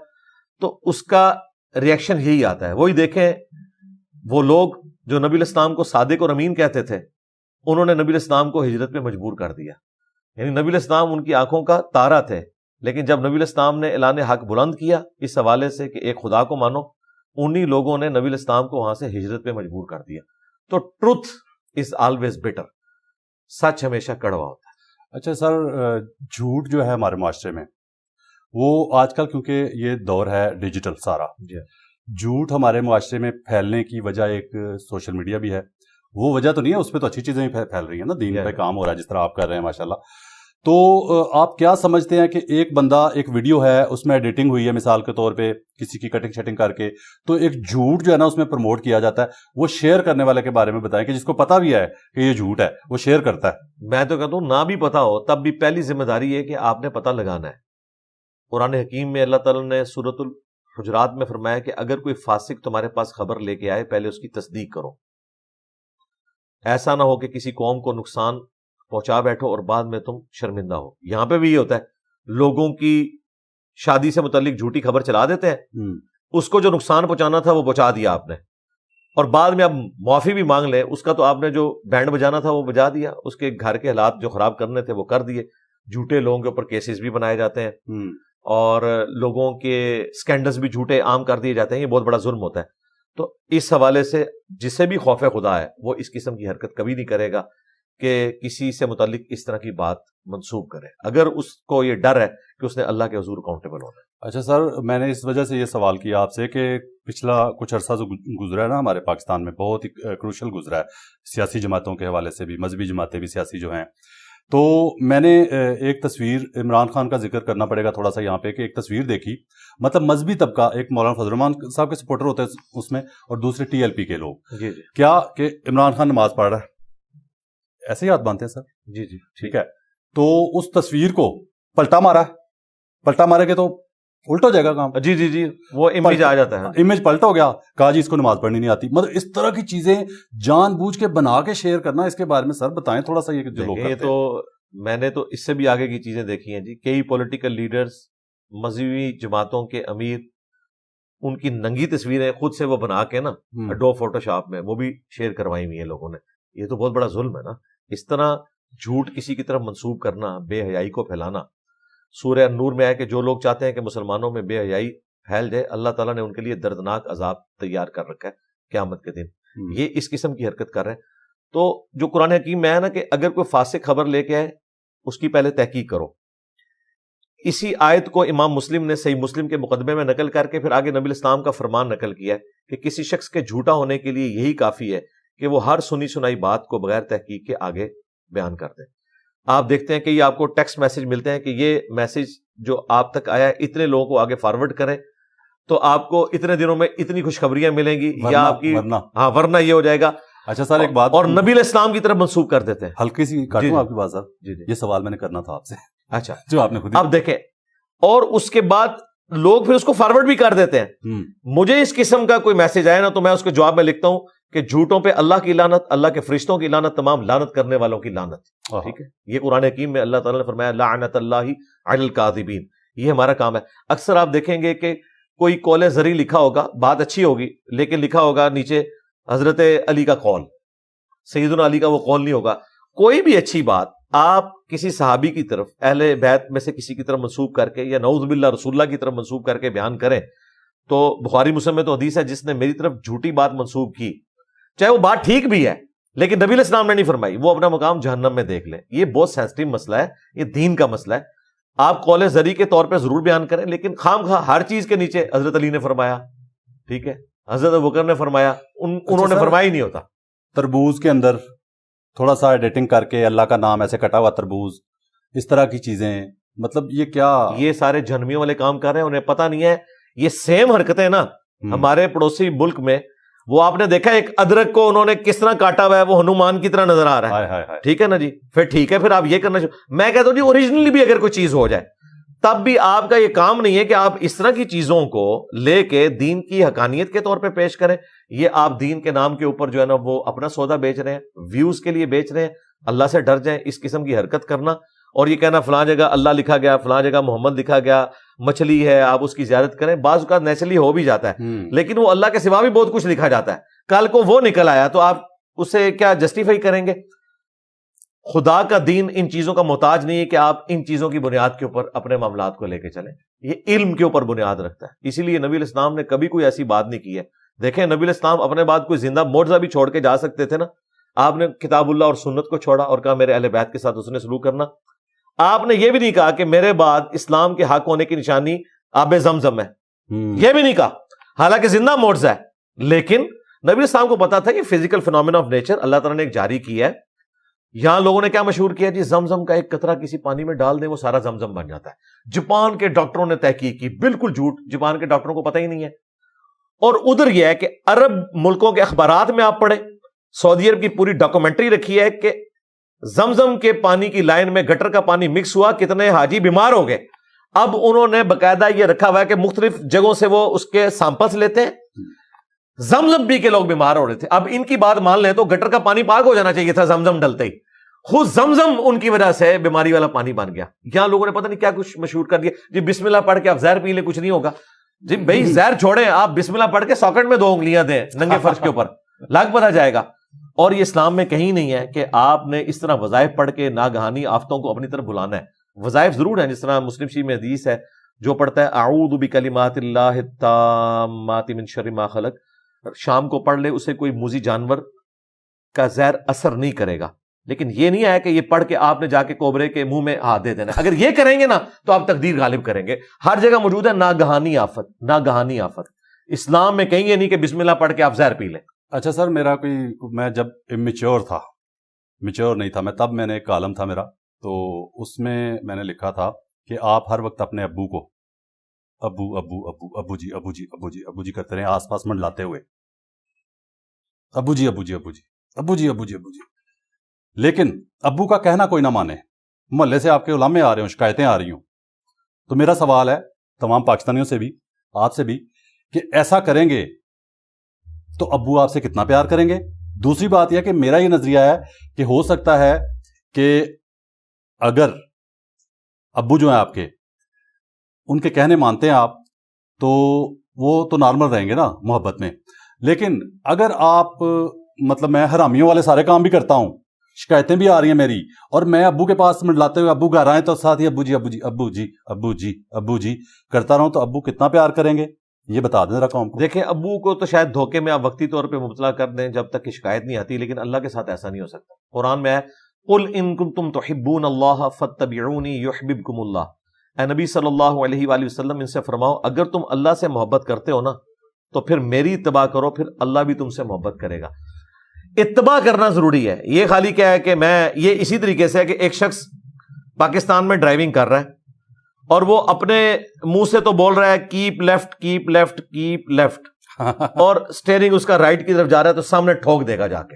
تو اس کا ریئیکشن یہی آتا ہے. وہی دیکھیں وہ لوگ جو نبی الاسلام کو صادق اور امین کہتے تھے، انہوں نے نبی الاسلام کو ہجرت پہ مجبور کر دیا. یعنی نبی الاسلام ان کی آنکھوں کا تارا تھے، لیکن جب نبی الاسلام نے اعلان حق بلند کیا اس حوالے سے کہ ایک خدا کو مانو، انہی لوگوں نے نبی الاسلام کو وہاں سے ہجرت پہ مجبور کر دیا. تو ٹروتھ از آلویز بیٹر، سچ ہمیشہ کڑوا ہوتا ہے. اچھا سر، جھوٹ جو ہے ہمارے معاشرے میں، وہ آج کل کیونکہ یہ دور ہے ڈیجیٹل سارا، جھوٹ ہمارے معاشرے میں پھیلنے کی وجہ ایک سوشل میڈیا بھی ہے. وہ وجہ تو نہیں ہے، اس پہ تو اچھی چیزیں پھیل رہی ہیں نا، دین پہ کام ہو رہا ہے جس طرح آپ کر رہے ہیں ماشاءاللہ. تو آپ کیا سمجھتے ہیں کہ ایک بندہ ایک ویڈیو ہے، اس میں ایڈیٹنگ ہوئی ہے مثال کے طور پہ، کسی کی کٹنگ شٹنگ کر کے، تو ایک جھوٹ جو ہے نا اس میں پروموٹ کیا جاتا ہے، وہ شیئر کرنے والے کے بارے میں بتائیں کہ جس کو پتا بھی ہے کہ یہ جھوٹ ہے وہ شیئر کرتا ہے. میں تو کہتا ہوں نہ بھی پتا ہو تب بھی پہلی ذمہ داری ہے کہ آپ نے پتہ لگانا ہے. قرآن حکیم میں اللہ تعالیٰ نے سورۃ الحجرات میں فرمایا کہ اگر کوئی فاسق تمہارے پاس خبر لے کے آئے، پہلے اس کی تصدیق کرو. ایسا نہ ہو کہ کسی قوم کو نقصان پہنچا بیٹھو اور بعد میں تم شرمندہ ہو. یہاں پہ بھی یہ ہوتا ہے، لوگوں کی شادی سے متعلق جھوٹی خبر چلا دیتے ہیں، اس کو جو نقصان پہنچانا تھا وہ پہنچا دیا آپ نے، اور بعد میں اب معافی بھی مانگ لیں، اس کا تو آپ نے جو بینڈ بجانا تھا وہ بجا دیا، اس کے گھر کے حالات جو خراب کرنے تھے وہ کر دیے. جھوٹے لوگوں کے اوپر کیسز بھی بنائے جاتے ہیں، اور لوگوں کے سکینڈلز بھی جھوٹے عام کر دیے جاتے ہیں. یہ بہت بڑا ظلم ہوتا ہے. تو اس حوالے سے جسے بھی خوف خدا ہے وہ اس قسم کی حرکت کبھی نہیں کرے گا کہ کسی سے متعلق اس طرح کی بات منسوب کرے، اگر اس کو یہ ڈر ہے کہ اس نے اللہ کے حضور اکاؤنٹیبل ہونا ہے. اچھا سر، میں نے اس وجہ سے یہ سوال کیا آپ سے کہ پچھلا کچھ عرصہ جو گزرا ہے نا ہمارے پاکستان میں، بہت ہی کروشل گزرا ہے سیاسی جماعتوں کے حوالے سے بھی، مذہبی جماعتیں بھی سیاسی جو ہیں. تو میں نے ایک تصویر، عمران خان کا ذکر کرنا پڑے گا تھوڑا سا یہاں پہ، کہ ایک تصویر دیکھی، مطلب مذہبی طبقہ، ایک مولانا فضل الرحمان صاحب کے سپورٹر ہوتے ہیں اس میں، اور دوسرے ٹی ایل پی کے لوگ. جی کیا کہ عمران خان نماز پڑھ رہا ہے، ایسے ہی ہاتھ باندھتے ہیں سر. جی ٹھیک ہے، تو اس تصویر کو پلٹا مارے گے تو الٹ ہو جائے گا کام. جی وہ امیج آ جاتا ہے، امیج پلٹ ہو گیا، کہا جی اس کو نماز پڑھنی نہیں آتی. مطلب اس طرح کی چیزیں جان بوجھ کے بنا کے شیئر کرنا، اس کے بارے میں سر بتائیں تھوڑا سا. یہ جو لوگ کرتے ہیں، تو میں نے تو اس سے بھی آگے کی چیزیں دیکھی ہیں جی. کئی پولیٹیکل لیڈرز، مذہبی جماعتوں کے امیر، ان کی ننگی تصویریں خود سے وہ بنا کے نا اڈو فوٹو شاپ میں وہ بھی شیئر کروائی ہوئی ہیں لوگوں نے. یہ تو بہت بڑا ظلم ہے نا. اس طرح جھوٹ کسی کی طرف منسوب کرنا، بے حیائی کو پھیلانا. سورہ النور میں ہے کہ جو لوگ چاہتے ہیں کہ مسلمانوں میں بے حیائی پھیل جائے، اللہ تعالیٰ نے ان کے لیے دردناک عذاب تیار کر رکھا ہے قیامت کے دن. یہ اس قسم کی حرکت کر رہے ہیں. تو جو قرآن حکیم میں ہے نا کہ اگر کوئی فاسق خبر لے کے آئے، اس کی پہلے تحقیق کرو. اسی آیت کو امام مسلم نے صحیح مسلم کے مقدمے میں نقل کر کے پھر آگے نبی الاسلام کا فرمان نقل کیا ہے کہ کسی شخص کے جھوٹا ہونے کے لیے یہی کافی ہے کہ وہ ہر سنی سنائی بات کو بغیر تحقیق کے آگے بیان کر دیں. آپ دیکھتے ہیں کہ یہ آپ کو ٹیکسٹ میسج ملتے ہیں کہ یہ میسج جو آپ تک آیا ہے اتنے لوگوں کو آگے فارورڈ کریں تو آپ کو اتنے دنوں میں اتنی خوشخبریاں ملیں گی، یا آپ کی ورنہ یہ ہو جائے گا. اچھا سر، ایک بات اور نبی علیہ السلام کی طرف منسوخ کر دیتے ہیں. ہلکی سی کاٹوں آپ کی بات سر. جی یہ سوال میں نے کرنا تھا آپ سے. اچھا، جو آپ نے خود اب دیکھیں، اور اس کے بعد لوگ پھر اس کو فارورڈ بھی کر دیتے ہیں. مجھے اس قسم کا کوئی میسج آیا نا تو میں اس کے جواب میں لکھتا ہوں کہ جھوٹوں پہ اللہ کی لعنت، اللہ کے فرشتوں کی لعنت، تمام لعنت کرنے والوں کی لعنت. ٹھیک ہے، یہ قرآن حکیم میں اللہ تعالیٰ نے فرمایا لعنت اللہ علی الکاذبین. یہ ہمارا کام ہے. اکثر آپ دیکھیں گے کہ کوئی قول زری لکھا ہوگا، بات اچھی ہوگی، لیکن لکھا ہوگا نیچے حضرت علی کا قول، سیدنا علی کا وہ قول نہیں ہوگا. کوئی بھی اچھی بات آپ کسی صحابی کی طرف، اہل بیت میں سے کسی کی طرف منسوب کر کے، یا نعوذ باللہ رسول اللہ کی طرف منسوب کر کے بیان کریں تو بخاری مسلم میں تو حدیث ہے جس نے میری طرف جھوٹی بات منسوب کی، چاہے وہ بات ٹھیک بھی ہے لیکن نبی علیہ السلام نے نہیں فرمائی، وہ اپنا مقام جہنم میں دیکھ لیں. یہ بہت سینسٹیو مسئلہ ہے، یہ دین کا مسئلہ ہے. آپ قول زری کے طور پہ ضرور بیان کریں، لیکن خام خواہ ہر چیز کے نیچے حضرت علی نے فرمایا، ٹھیک ہے، حضرت ابوبکر نے فرمایا، انہوں نے فرمایا ہی نہیں ہوتا. تربوز کے اندر تھوڑا سا ایڈیٹنگ کر کے اللہ کا نام ایسے کٹا ہوا تربوز، اس طرح کی چیزیں، مطلب یہ کیا؟ یہ سارے جہنمیوں والے کام کر رہے ہیں، انہیں پتہ نہیں ہے. یہ سیم حرکتیں نا ہمارے پڑوسی ملک میں، وہ آپ نے دیکھا ایک ادرک کو انہوں نے کس طرح کاٹا ہوا ہے، وہ ہنومان کی طرح نظر آ رہا ہے. ٹھیک ہے نا جی، پھر ٹھیک ہے، پھر آپ یہ کرنا میں کہتا ہوں جی اوریجنلی بھی اگر کوئی چیز ہو جائے تب بھی آپ کا یہ کام نہیں ہے کہ آپ اس طرح کی چیزوں کو لے کے دین کی حقانیت کے طور پہ پیش کریں. یہ آپ دین کے نام کے اوپر جو ہے نا وہ اپنا سودا بیچ رہے ہیں، ویوز کے لیے بیچ رہے ہیں. اللہ سے ڈر جائیں اس قسم کی حرکت کرنا اور یہ کہنا فلاں جگہ اللہ لکھا گیا، فلاں جگہ محمد لکھا گیا، مچھلی ہے آپ اس کی زیارت کریں. بعض اوقات نیچرلی ہو بھی جاتا ہے، لیکن وہ اللہ کے سوا بھی بہت کچھ لکھا جاتا ہے. کل کو وہ نکل آیا تو آپ اسے کیا جسٹیفائی کریں گے؟ خدا کا دین ان چیزوں کا محتاج نہیں ہے کہ آپ ان چیزوں کی بنیاد کے اوپر اپنے معاملات کو لے کے چلیں. یہ علم کے اوپر بنیاد رکھتا ہے. اسی لیے نبی علیہ السلام نے کبھی کوئی ایسی بات نہیں کی ہے. دیکھیں نبی علیہ السلام اپنے بعد کوئی زندہ معجزہ بھی چھوڑ کے جا سکتے تھے نا. آپ نے کتاب اللہ اور سنت کو چھوڑا اور کہا میرے اہل بیت کے ساتھ اس نے سلوک کرنا. آپ نے یہ بھی نہیں کہا کہ میرے بعد اسلام کے حق ہونے کی نشانی آب زمزم ہے، یہ بھی نہیں کہا، حالانکہ زندہ معجزہ ہے. لیکن نبی علیہ السلام کو پتا تھا کہ فزیکل فینومینا آف نیچر اللہ تعالیٰ نے ایک جاری کیا ہے. یہاں لوگوں نے کیا مشہور کیا جی، زمزم کا ایک قطرہ کسی پانی میں ڈال دیں وہ سارا زمزم بن جاتا ہے. جاپان کے ڈاکٹروں نے تحقیق کی، بالکل جھوٹ، جاپان کے ڈاکٹروں کو پتہ ہی نہیں ہے. اور ادھر یہ ہے کہ عرب ملکوں کے اخبارات میں آپ پڑھیں، سعودی عرب کی پوری ڈاکومنٹری رکھی ہے کہ زمزم کے پانی کی لائن میں گٹر کا پانی مکس ہوا، کتنے حاجی بیمار ہو گئے. اب انہوں نے باقاعدہ یہ رکھا ہوا ہے کہ مختلف جگہوں سے وہ اس کے سیمپلز لیتے ہیں، زمزم پی کے لوگ بیمار ہو رہے تھے. اب ان کی بات مان لیں تو گٹر کا پانی پاک ہو جانا چاہیے تھا زمزم ڈلتے ہی، خود زمزم ان کی وجہ سے بیماری والا پانی بن گیا. یہاں لوگوں نے پتہ نہیں کیا کچھ مشہور کر دیا جی، بسم اللہ پڑھ کے آپ زہر پی لیں کچھ نہیں ہوگا. جی بھائی زہر چھوڑیں، آپ بسم اللہ پڑھ کے ساکٹ میں 2 انگلیاں دیں ننگے فرش کے اوپر، لگ پتہ جائے گا. اور یہ اسلام میں کہیں نہیں ہے کہ آپ نے اس طرح وظائف پڑھ کے ناگہانی آفتوں کو اپنی طرف بلانا ہے. وظائف ضرور ہیں، جس طرح مسلم شریف میں حدیث ہے، جو پڑھتا ہے اعوذ بکلمات اللہ التامات من شر ما خلق، شام کو پڑھ لے، اسے کوئی موذی جانور کا زہر اثر نہیں کرے گا. لیکن یہ نہیں ہے کہ یہ پڑھ کے آپ نے جا کے کوبرے کے منہ میں ہاتھ دے دینا. اگر یہ کریں گے نا تو آپ تقدیر غالب کریں گے. ہر جگہ موجود ہے ناگہانی آفت، ناگہانی آفت. اسلام میں کہیں یہ نہیں کہ بسم اللہ پڑھ کے آپ زہر پی لیں. اچھا سر، میں جب میچور تھا، میچور نہیں تھا میں، تب میں نے ایک کالم تھا میرا، تو اس میں میں نے لکھا تھا کہ آپ ہر وقت اپنے ابو کو ابو ابو ابو ابو جی ابو جی ابو جی ابو جی کرتے رہے، آس پاس منڈلاتے ہوئے ابو جی ابو جی ابو جی ابو جی ابو جی ابو جی. لیکن ابو کا کہنا کوئی نہ مانے، محلے سے آپ کے علماء آ رہے ہوں، شکایتیں آ رہی ہوں. تو میرا سوال ہے تمام پاکستانیوں سے بھی، آپ سے بھی، کہ ایسا کریں گے تو ابو آپ سے کتنا پیار کریں گے. دوسری بات یہ کہ میرا یہ نظریہ ہے کہ ہو سکتا ہے کہ اگر ابو جو ہیں آپ کے، ان کے کہنے مانتے ہیں آپ، تو وہ تو نارمل رہیں گے نا محبت میں. لیکن اگر آپ مطلب میں حرامیوں والے سارے کام بھی کرتا ہوں، شکایتیں بھی آ رہی ہیں میری، اور میں ابو کے پاس منڈلاتے ہوئے ابو گھر آئے تو ساتھ ہی ابو جی ابو جی ابو جی ابو جی ابو جی کرتا رہوں، تو ابو کتنا پیار کریں گے یہ بتا دیں ذرا قوم کو. دیکھیں ابو کو تو شاید دھوکے میں آپ وقتی طور پہ مبتلا کر دیں جب تک کہ شکایت نہیں آتی، لیکن اللہ کے ساتھ ایسا نہیں ہو سکتا. قرآن میں ہے قل ان کنتم تحبون اللہ فاتبعونی یحببکم اللہ. اے نبی صلی اللہ علیہ وآلہ وسلم ان سے فرماؤ اگر تم اللہ سے محبت کرتے ہو نا تو پھر میری اتباع کرو، پھر اللہ بھی تم سے محبت کرے گا. اتباع کرنا ضروری ہے. یہ خالی کیا ہے کہ میں یہ اسی طریقے سے ہے کہ ایک شخص پاکستان میں ڈرائیونگ کر رہا ہے اور وہ اپنے منہ سے تو بول رہا ہے keep left keep left keep left, اور اسٹیئرنگ اس کا رائٹ کی طرف جا رہا ہے تو سامنے ٹھوک دے گا جا کے.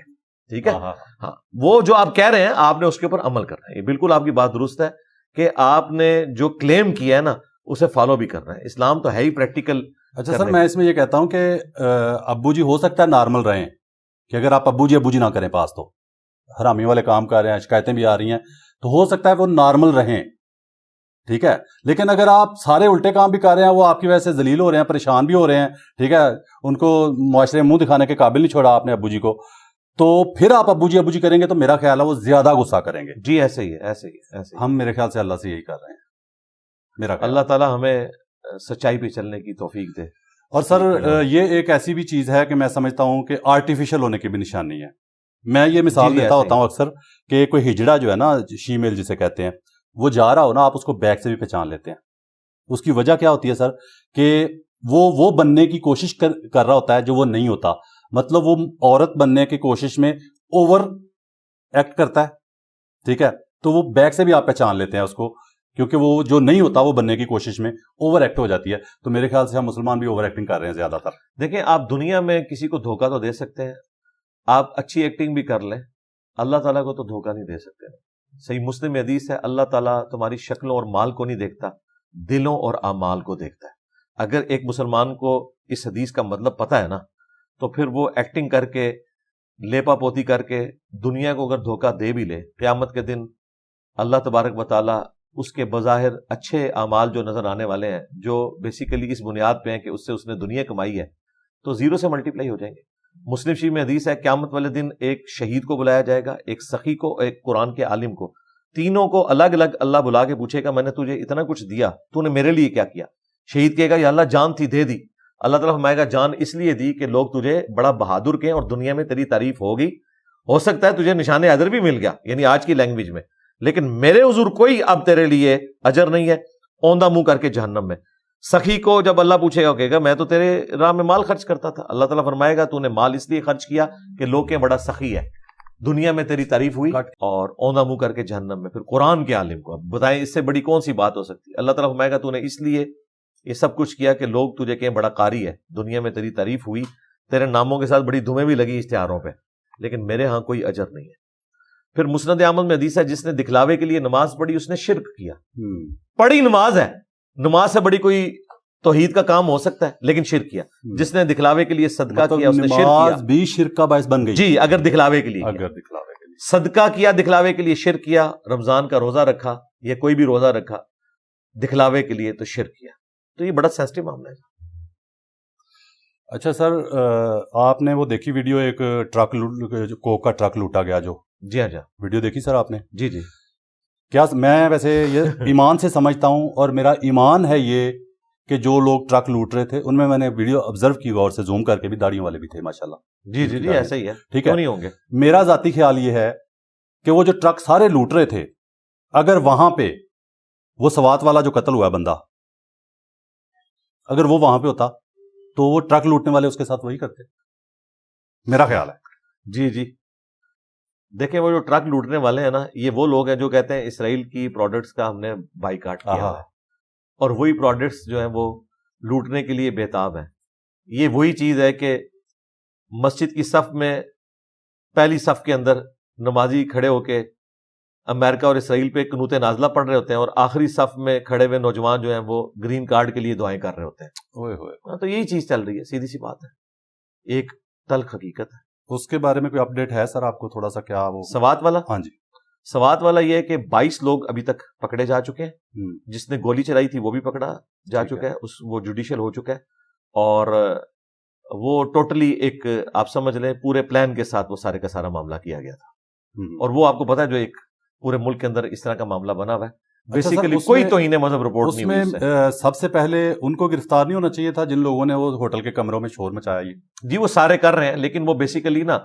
ٹھیک ہے، ہاں وہ جو آپ کہہ رہے ہیں آپ نے اس کے اوپر عمل کرنا ہے. یہ بالکل آپ کی بات درست ہے کہ آپ نے جو کلیم کیا ہے نا اسے فالو بھی کرنا ہے. اسلام تو ہے ہی پریکٹیکل. اچھا سر، میں اس میں یہ کہتا ہوں کہ ابو جی ہو سکتا ہے نارمل رہیں، کہ اگر آپ ابو جی نہ کریں پاس، تو حرامی والے کام کر رہے ہیں، شکایتیں بھی آ رہی ہیں، تو ہو سکتا ہے وہ نارمل رہیں، ٹھیک ہے. لیکن اگر آپ سارے الٹے کام بھی کر رہے ہیں، وہ آپ کی وجہ سے ذلیل ہو رہے ہیں، پریشان بھی ہو رہے ہیں، ٹھیک ہے، ان کو معاشرے میں منہ دکھانے کے قابل نہیں چھوڑا آپ نے ابو جی کو، تو پھر آپ ابو جی کریں گے تو میرا خیال ہے وہ زیادہ غصہ کریں گے. جی ایسے ہی ہے، ایسے ہی ایسے ہی. ہم میرے خیال سے اللہ سے یہی کر رہے ہیں. میرا اللہ تعالیٰ ہمیں سچائی پہ چلنے کی توفیق دے. اور سر یہ ایک ایسی بھی چیز ہے کہ میں سمجھتا ہوں کہ آرٹیفیشل ہونے کی بھی نشانی ہے. میں یہ مثال دیتا ہوتا ہوں اکثر کہ کوئی ہجڑا جو ہے نا، شیمیل جسے کہتے ہیں، وہ جا رہا ہو نا، آپ اس کو بیک سے بھی پہچان لیتے ہیں. اس کی وجہ کیا ہوتی ہے سر کہ وہ بننے کی کوشش کر رہا ہوتا ہے جو وہ نہیں ہوتا. مطلب وہ عورت بننے کی کوشش میں اوور ایکٹ کرتا ہے. ٹھیک ہے، تو وہ بیک سے بھی آپ پہچان لیتے ہیں اس کو، کیونکہ وہ جو نہیں ہوتا وہ بننے کی کوشش میں اوور ایکٹ ہو جاتی ہے. تو میرے خیال سے ہم مسلمان بھی اوور ایکٹنگ کر رہے ہیں زیادہ تر. دیکھیں، آپ دنیا میں کسی کو دھوکہ تو دے سکتے ہیں، آپ اچھی ایکٹنگ بھی کر لیں، اللہ تعالیٰ کو تو دھوکہ نہیں دے سکتے. صحیح مسلم حدیث ہے، اللہ تعالیٰ تمہاری شکلوں اور مال کو نہیں دیکھتا، دلوں اور اعمال کو دیکھتا ہے. اگر ایک مسلمان کو اس حدیث کا مطلب پتہ ہے نا، تو پھر وہ ایکٹنگ کر کے، لیپا پوتی کر کے دنیا کو اگر دھوکہ دے بھی لے، قیامت کے دن اللہ تبارک و تعالیٰ اس کے بظاہر اچھے اعمال جو نظر آنے والے ہیں، جو بیسیکلی اس بنیاد پہ ہیں کہ اس سے اس نے دنیا کمائی ہے، تو زیرو سے ملٹیپلائی ہو جائیں گے. مسلم شریف میں حدیث ہے، قیامت والے دن ایک شہید کو بلایا جائے گا، ایک سخی کو، ایک قرآن کے عالم کو، تینوں کو الگ الگ اللہ بلا کے پوچھے گا میں نے تجھے اتنا کچھ دیا، تو نے میرے لیے کیا کیا؟ شہید کہے گا یا اللہ جان تھی دے دی. اللہ تعالیٰ فرمائے گا جان اس لیے دی کہ لوگ تجھے بڑا بہادر کہیں اور دنیا میں تیری تعریف ہوگی، ہو سکتا ہے تجھے نشان حیدر بھی مل گیا، یعنی آج کی لینگویج میں، لیکن میرے حضور کوئی اب تیرے لیے اجر نہیں ہے، اوندہ منہ کر کے جہنم میں. سخی کو جب اللہ پوچھے گا کہے گا میں تو تیرے راہ میں مال خرچ کرتا تھا. اللہ تعالیٰ فرمائے گا تو نے مال اس لیے خرچ کیا کہ لوگ کہ بڑا سخی ہے، دنیا میں تیری تعریف ہوئی اور اوندہ منہ کر کے جہنم میں. پھر قرآن کے عالم کو اب بتائیں اس سے بڑی کون سی بات ہو سکتی ہے؟ اللہ تعالیٰ فرمائے گا تو نے اس لیے یہ سب کچھ کیا کہ لوگ تجھے کہیں بڑا قاری ہے، دنیا میں تیری تعریف ہوئی، تیرے ناموں کے ساتھ بڑی دھومیں بھی لگی اشتہاروں پہ، لیکن میرے ہاں کوئی اجر نہیں ہے. پھر مسند احمد میں حدیث ہے جس نے دکھلاوے کے لیے نماز پڑھی اس نے شرک کیا. پڑھی نماز ہے، نماز سے بڑی کوئی توحید کا کام ہو سکتا ہے، لیکن شرک کیا. جس نے دکھلاوے کے لیے صدقہ کیا اس نے شرک کیا. نماز بھی شرک کا باعث بن گئی جی، اگر دکھلاوے کے لیے صدقہ کیا، دکھلاوے کے لیے شرک کیا. رمضان کا روزہ رکھا یا کوئی بھی روزہ رکھا دکھلاوے کے لیے تو شرک کیا. تو یہ بڑا سینسٹیو معاملہ ہے. اچھا سر، آپ نے وہ دیکھی ویڈیو ایک ٹرک کوک کا ٹرک لوٹا گیا جو؟ جی ہاں، ویڈیو دیکھی سر آپ نے؟ جی جی. کیا میں ویسے یہ ایمان سے سمجھتا ہوں اور میرا ایمان ہے یہ کہ جو لوگ ٹرک لوٹ رہے تھے ان میں نے ویڈیو آبزرو کی غور سے، زوم کر کے بھی، داڑیوں والے بھی تھے ماشاءاللہ. جی جی جی، ایسا ہی ہے. ٹھیک ہے، نہیں ہوں گے. میرا ذاتی خیال یہ ہے کہ وہ جو ٹرک سارے لوٹ رہے تھے، اگر وہاں پہ وہ سوات والا جو قتل ہوا بندہ اگر وہ وہاں پہ ہوتا تو وہ ٹرک لوٹنے والے اس کے ساتھ وہی کرتے، میرا خیال ہے. جی جی، دیکھیں وہ جو ٹرک لوٹنے والے ہیں نا، یہ وہ لوگ ہیں جو کہتے ہیں اسرائیل کی پروڈکٹس کا ہم نے بائیکاٹ کیا ہے، اور وہی پروڈکٹس جو ہیں وہ لوٹنے کے لیے بےتاب ہیں. یہ وہی چیز ہے کہ مسجد کی صف میں پہلی صف کے اندر نمازی کھڑے ہو کے امریکہ اور اسرائیل پہ قنوت نازلہ پڑھ رہے ہوتے ہیں، اور آخری صف میں کھڑے ہوئے نوجوان جو ہیں وہ گرین کارڈ کے لیے دعائیں کر رہے ہوتے ہیں. تو یہی چیز چل رہی ہے، سیدھی سی بات ہے، ایک تلخ حقیقت ہے. اس کے بارے میں کوئی اپڈیٹ ہے سر آپ کو تھوڑا سا؟ کیا وہ سوات والا؟ ہاں جی، سوات والا یہ ہے کہ 22 لوگ ابھی تک پکڑے جا چکے ہیں. جس نے گولی چلائی تھی وہ بھی پکڑا جا چکا ہے، وہ جوڈیشل ہو چکا ہے، اور وہ ٹوٹلی ایک آپ سمجھ لیں پورے پلان کے ساتھ وہ سارے کا سارا معاملہ کیا گیا تھا. اور وہ آپ کو پتا ہے جو ایک پورے ملک کے اندر اس طرح کا معاملہ بنا ہوا ہے، بیسیکلی کوئی توہین مذہب رپورٹ نہیں ہوئی. اس میں سب سے پہلے ان کو گرفتار نہیں ہونا چاہیے تھا جن لوگوں نے وہ ہوٹل کے کمروں میں شور مچایا؟ یہ جی وہ سارے کر رہے ہیں، لیکن وہ بیسیکلی نا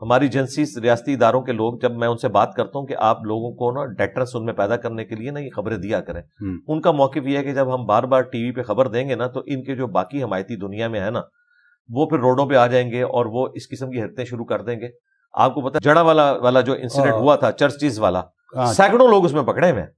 ہماری ایجنسیز، ریاستی اداروں کے لوگ، جب میں ان سے بات کرتا ہوں کہ آپ لوگوں کو نا ڈیٹرنس ان میں پیدا کرنے کے لیے نا یہ خبریں دیا کریں، ان کا موقف یہ ہے کہ جب ہم بار بار ٹی وی پہ خبر دیں گے نا تو ان کے جو باقی حمایتی دنیا میں ہے نا وہ پھر روڈوں پہ آ جائیں گے اور وہ اس قسم کی حرکتیں شروع کر دیں گے. آپ کو پتا جڑا والا جو انسیڈنٹ ہوا تھا چرچز والا، سینکڑوں لوگ اس میں پکڑے ہوئے ہیں.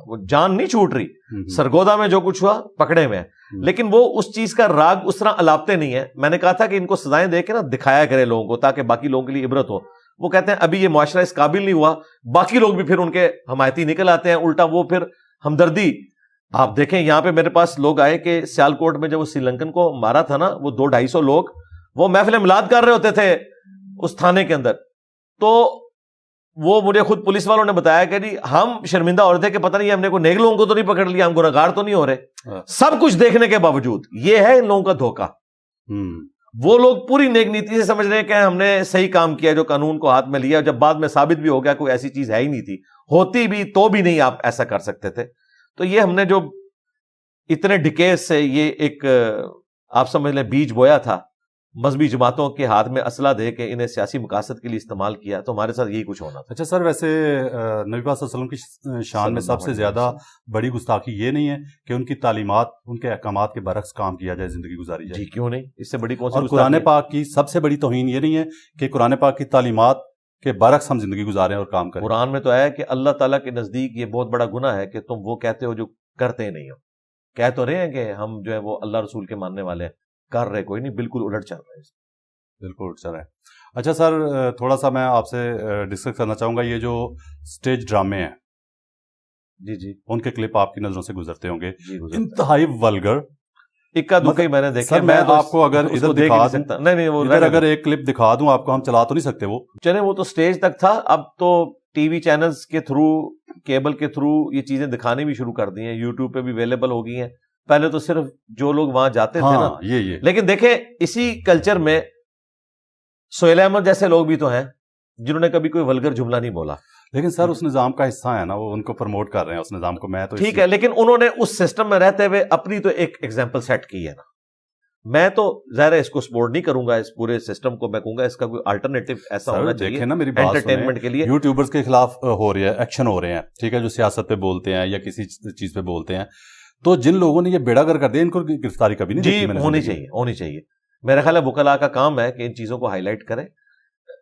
وہ جان نہیں چھوٹ رہی. سرگودا میں جو کچھ ہوا پکڑے ہوئے ہیں، لیکن وہ اس چیز کا راگ اس طرح الاپتے نہیں ہے. میں نے کہا تھا کہ ان کو سزائیں دے کے نا دکھایا کرے لوگوں کو تاکہ باقی لوگوں کے لیے عبرت ہو. وہ کہتے ہیں ابھی یہ معاشرہ اس قابل نہیں ہوا، باقی لوگ بھی پھر ان کے حمایتی نکل آتے ہیں، الٹا وہ پھر ہمدردی. آپ دیکھیں یہاں پہ میرے پاس لوگ آئے کہ سیالکوٹ میں جب وہ سری لنکن کو مارا تھا نا، وہ 200-250 لوگ وہ محفل میلاد کر رہے ہوتے تھے اس تھانے کے اندر. تو وہ مجھے خود پولیس والوں نے بتایا کہ جی ہم شرمندہ ہو رہے تھے کہ پتہ نہیں ہم نے کوئی نیک لوگوں کو تو نہیں پکڑ لیا، ہم گنہگار تو نہیں ہو رہے. سب کچھ دیکھنے کے باوجود یہ ہے ان لوگوں کا دھوکہ. وہ لوگ پوری نیک نیتی سے سمجھ رہے ہیں کہ ہم نے صحیح کام کیا جو قانون کو ہاتھ میں لیا، جب بعد میں ثابت بھی ہو گیا کوئی ایسی چیز ہے ہی نہیں تھی، ہوتی بھی تو بھی نہیں آپ ایسا کر سکتے تھے. تو یہ ہم نے جو اتنے ڈکیز سے یہ ایک آپ سمجھ لیں بیج بویا تھا مذہبی جماعتوں کے ہاتھ میں اسلحہ دے کے انہیں سیاسی مقاصد کے لیے استعمال کیا، تو ہمارے ساتھ یہی کچھ ہونا تھا۔ اچھا سر، ویسے نبی پاک صلی اللہ علیہ وسلم کی شان میں سب سے زیادہ بڑی گستاخی یہ نہیں ہے کہ ان کی تعلیمات، ان کے احکامات کے برعکس کام کیا جائے، زندگی گزاری جائے؟ جی کیوں نہیں، اس سے بڑی کون سی؟ اور قرآن پاک کی سب سے بڑی توہین یہ نہیں ہے کہ قرآن پاک کی تعلیمات کے برعکس ہم زندگی گزاریں اور کام کریں؟ قرآن میں تو ہے کہ اللہ تعالیٰ کے نزدیک یہ بہت بڑا گناہ ہے کہ تم وہ کہتے ہو جو کرتے نہیں ہو۔ کہہ تو رہے ہیں کہ ہم جو ہے وہ اللہ رسول کے ماننے والے ہیں، کر رہے کوئی نہیں، بالکل الٹ چل رہے ہیں، بالکل الٹ چل رہے ہیں۔ اچھا سر، تھوڑا سا میں آپ سے ڈسکس کرنا چاہوں گا، یہ جو سٹیج ڈرامے ہیں، جی ان کے کلپ آپ کی نظروں سے گزرتے ہوں گے، جی، انتہائی ولگر، اکا دکا ہی میں نے دیکھا۔ میں آپ کو اگر ادھر دکھا دوں، نہیں وہ ادھر اگر ایک کلپ دکھا دوں آپ کو، ہم چلا تو نہیں سکتے وہ، چلیں وہ تو سٹیج تک تھا، اب تو ٹی وی چینلز کے تھرو، کیبل کے تھرو یہ چیزیں دکھانے بھی شروع کر دی ہیں، یوٹیوب پہ بھی اویلیبل ہو گئی ہیں۔ پہلے تو صرف جو لوگ وہاں جاتے تھے نا، یہ لیکن دیکھیں اسی کلچر میں سہیل احمد جیسے لوگ بھی تو ہیں جنہوں نے کبھی کوئی ولگر جملہ نہیں بولا، لیکن سر اس نظام کا حصہ ہے نا، وہ ان کو پروموٹ کر رہے ہیں اس نظام کو۔ میں تو ٹھیک ہے، لیکن انہوں نے اس سسٹم میں رہتے ہوئے اپنی تو ایک ایگزامپل سیٹ کی ہے نا۔ میں تو ظاہر ہے اس کو سپورٹ نہیں کروں گا، اس پورے سسٹم کو میں کہوں گا اس کا کوئی الٹرنیٹو ایسا ہونا چاہیے۔ دیکھیں نا میری بات انٹرٹینمنٹ کے لیے یوٹیوبرز کے خلاف ہو رہی ہے، ایکشن ہو رہے ہیں، ٹھیک ہے، جو سیاست پہ بولتے ہیں یا کسی چیز پہ بولتے ہیں، تو جن لوگوں نے یہ بیڑا گر کر دیا ان کو گرفتاری کبھی نہیں دیکھی میں نے۔ ہونی چاہیے۔ میرا خیال ہے وکلاء کا کام ہے کہ ان چیزوں کو ہائی لائٹ کریں،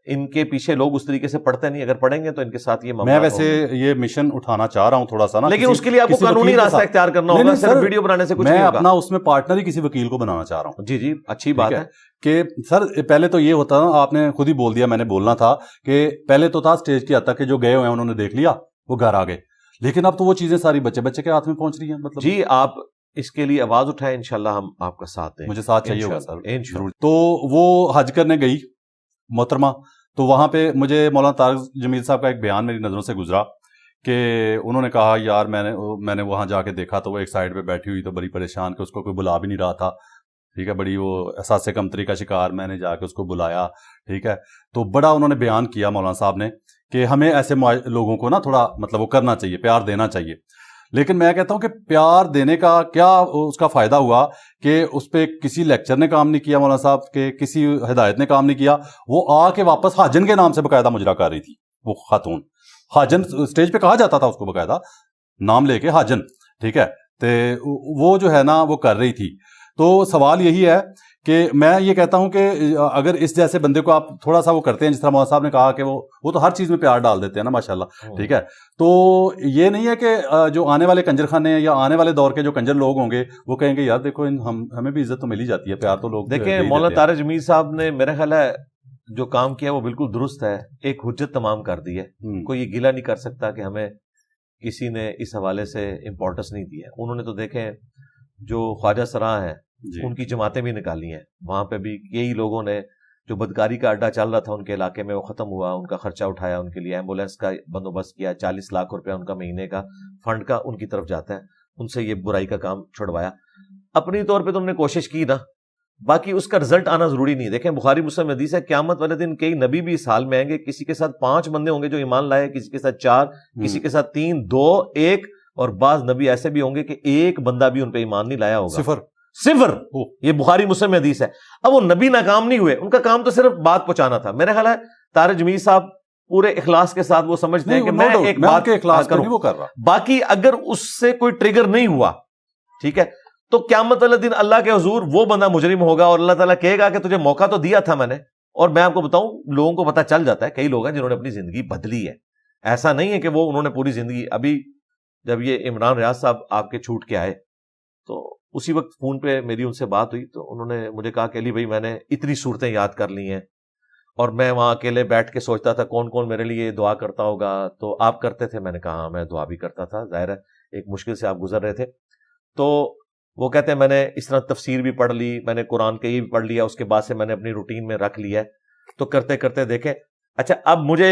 ان کے پیچھے لوگ اس طریقے سے پڑھتے نہیں، اگر پڑھیں گے تو ان کے ساتھ یہ میں ویسے یہ مشن اٹھانا چاہ رہا ہوں تھوڑا سا نا، لیکن اس کے لیے آپ کو قانونی راستہ اختیار کرنا ہوگا، صرف ویڈیو بنانے سے کچھ نہیں ہوگا۔ میں اپنا اس میں پارٹنر ہی کسی وکیل کو بنانا چاہ رہا ہوں۔ جی اچھی بات ہے کہ سر پہلے تو یہ ہوتا نا، آپ نے خود ہی بول دیا، میں نے بولنا تھا کہ پہلے تو تھا سٹیج کی حد تک کہ جو گئے ہوئے ہیں انہوں نے دیکھ لیا، وہ گھر آ گئے، لیکن اب تو وہ چیزیں ساری بچے کے ہاتھ میں پہنچ رہی ہیں۔ مطلب جی آپ اس کے لیے آواز اٹھائیں، انشاءاللہ ہم آپ کا ساتھ دیں، مجھے ساتھ چاہیے ہوگا سر ضرور۔ تو وہ حج کرنے گئی محترمہ، تو وہاں پہ مجھے مولانا طارق جمیل صاحب کا ایک بیان میری نظروں سے گزرا کہ انہوں نے کہا یار میں نے وہاں جا کے دیکھا تو وہ ایک سائڈ پہ بیٹھی ہوئی تو بڑی پریشان کہ اس کو کوئی بلا بھی نہیں رہا تھا، ٹھیک ہے، بڑی وہ احساس کمتری کا شکار، میں نے جا کے اس کو بلایا، ٹھیک ہے، تو بڑا انہوں نے بیان کیا مولانا صاحب نے کہ ہمیں ایسے لوگوں کو نا تھوڑا مطلب وہ کرنا چاہیے، پیار دینا چاہیے۔ لیکن میں کہتا ہوں کہ پیار دینے کا کیا اس کا فائدہ ہوا کہ اس پہ کسی لیکچر نے کام نہیں کیا مولانا صاحب کے، کسی ہدایت نے کام نہیں کیا، وہ آ کے واپس حاجن کے نام سے باقاعدہ مجرا کر رہی تھی وہ خاتون، حاجن اسٹیج پہ کہا جاتا تھا اس کو باقاعدہ نام لے کے حاجن، ٹھیک ہے، تو وہ جو ہے نا وہ کر رہی تھی۔ تو سوال یہی ہے کہ میں یہ کہتا ہوں کہ اگر اس جیسے بندے کو آپ تھوڑا سا وہ کرتے ہیں، جس طرح مولانا صاحب نے کہا کہ وہ تو ہر چیز میں پیار ڈال دیتے ہیں نا ماشاءاللہ، ٹھیک ہے، تو یہ نہیں ہے کہ جو آنے والے کنجر خانے ہیں یا آنے والے دور کے جو کنجر لوگ ہوں گے وہ کہیں گے یار دیکھو ہمیں بھی عزت تو مل ہی جاتی ہے، پیار تو لوگ دیکھیں۔ مولانا طارق جمیل صاحب نے میرا خیال ہے جو کام کیا وہ بالکل درست ہے، ایک حجت تمام کر دی ہے، کوئی یہ گلہ نہیں کر سکتا کہ ہمیں کسی نے اس حوالے سے امپورٹنس نہیں دی ہے۔ انہوں نے تو دیکھیں جو خواجہ سراں ہیں ان کی جماعتیں بھی نکالی ہیں، وہاں پہ بھی کئی لوگوں نے جو بدکاری کا اڈا چل رہا تھا ان کے علاقے میں وہ ختم ہوا، ان کا خرچہ اٹھایا، ان کے لیے ایمبولینس کا بندوبست کیا، 40 لاکھ روپیہ ان کا مہینے کا فنڈ کا ان کی طرف جاتا ہے، ان سے یہ برائی کا کام چھڑوایا۔ اپنی طور پہ تم نے کوشش کی نا، باقی اس کا رزلٹ آنا ضروری نہیں۔ دیکھیں بخاری مسلم حدیث ہے قیامت والے دن کئی نبی بھی اس حال میں آئیں گے، کسی کے ساتھ 5 بندے ہوں گے جو ایمان لائے، کسی کے ساتھ 4، کسی کے ساتھ 3، 2، 1، اور بعض نبی ایسے بھی ہوں گے کہ ایک بندہ بھی ان پہ ایمان نہیں لایا ہوگا، صفر۔ یہ بخاری مسلم حدیث ہے۔ اب وہ نبی ناکام نہیں ہوئے، ان کا کام تو صرف بات پہنچانا تھا۔ میرا خیال ہے طارق جمیل صاحب پورے اخلاص کے ساتھ وہ سمجھتے ہیں کہ میں ایک بات کے اخلاص کروں، وہ کر رہا، باقی اگر اس سے کوئی ٹریگر نہیں ہوا، ٹھیک ہے، تو قیامت والے دن اللہ کے حضور وہ بندہ مجرم ہوگا اور اللہ تعالیٰ کہے گا کہ تجھے موقع تو دیا تھا میں نے۔ اور میں آپ کو بتاؤں لوگوں کو پتہ چل جاتا ہے، کئی لوگ ہیں جنہوں نے اپنی زندگی بدلی ہے، ایسا نہیں ہے کہ وہ انہوں نے پوری زندگی۔ ابھی جب یہ عمران ریاض صاحب آپ کے چھوٹ کے آئے تو اسی وقت فون پہ میری ان سے بات ہوئی، تو انہوں نے مجھے کہا کہ علی بھائی میں نے اتنی صورتیں یاد کر لی ہیں اور میں وہاں اکیلے بیٹھ کے سوچتا تھا کون کون میرے لیے دعا کرتا ہوگا، تو آپ کرتے تھے؟ میں نے کہا ہاں میں دعا بھی کرتا تھا، ظاہر ہے ایک مشکل سے آپ گزر رہے تھے۔ تو وہ کہتے ہیں میں نے اس طرح تفسیر بھی پڑھ لی، میں نے قرآن کے یہ بھی پڑھ لیا، اس کے بعد سے میں نے اپنی روٹین میں رکھ لیا ہے۔ تو کرتے کرتے دیکھیں، اچھا اب مجھے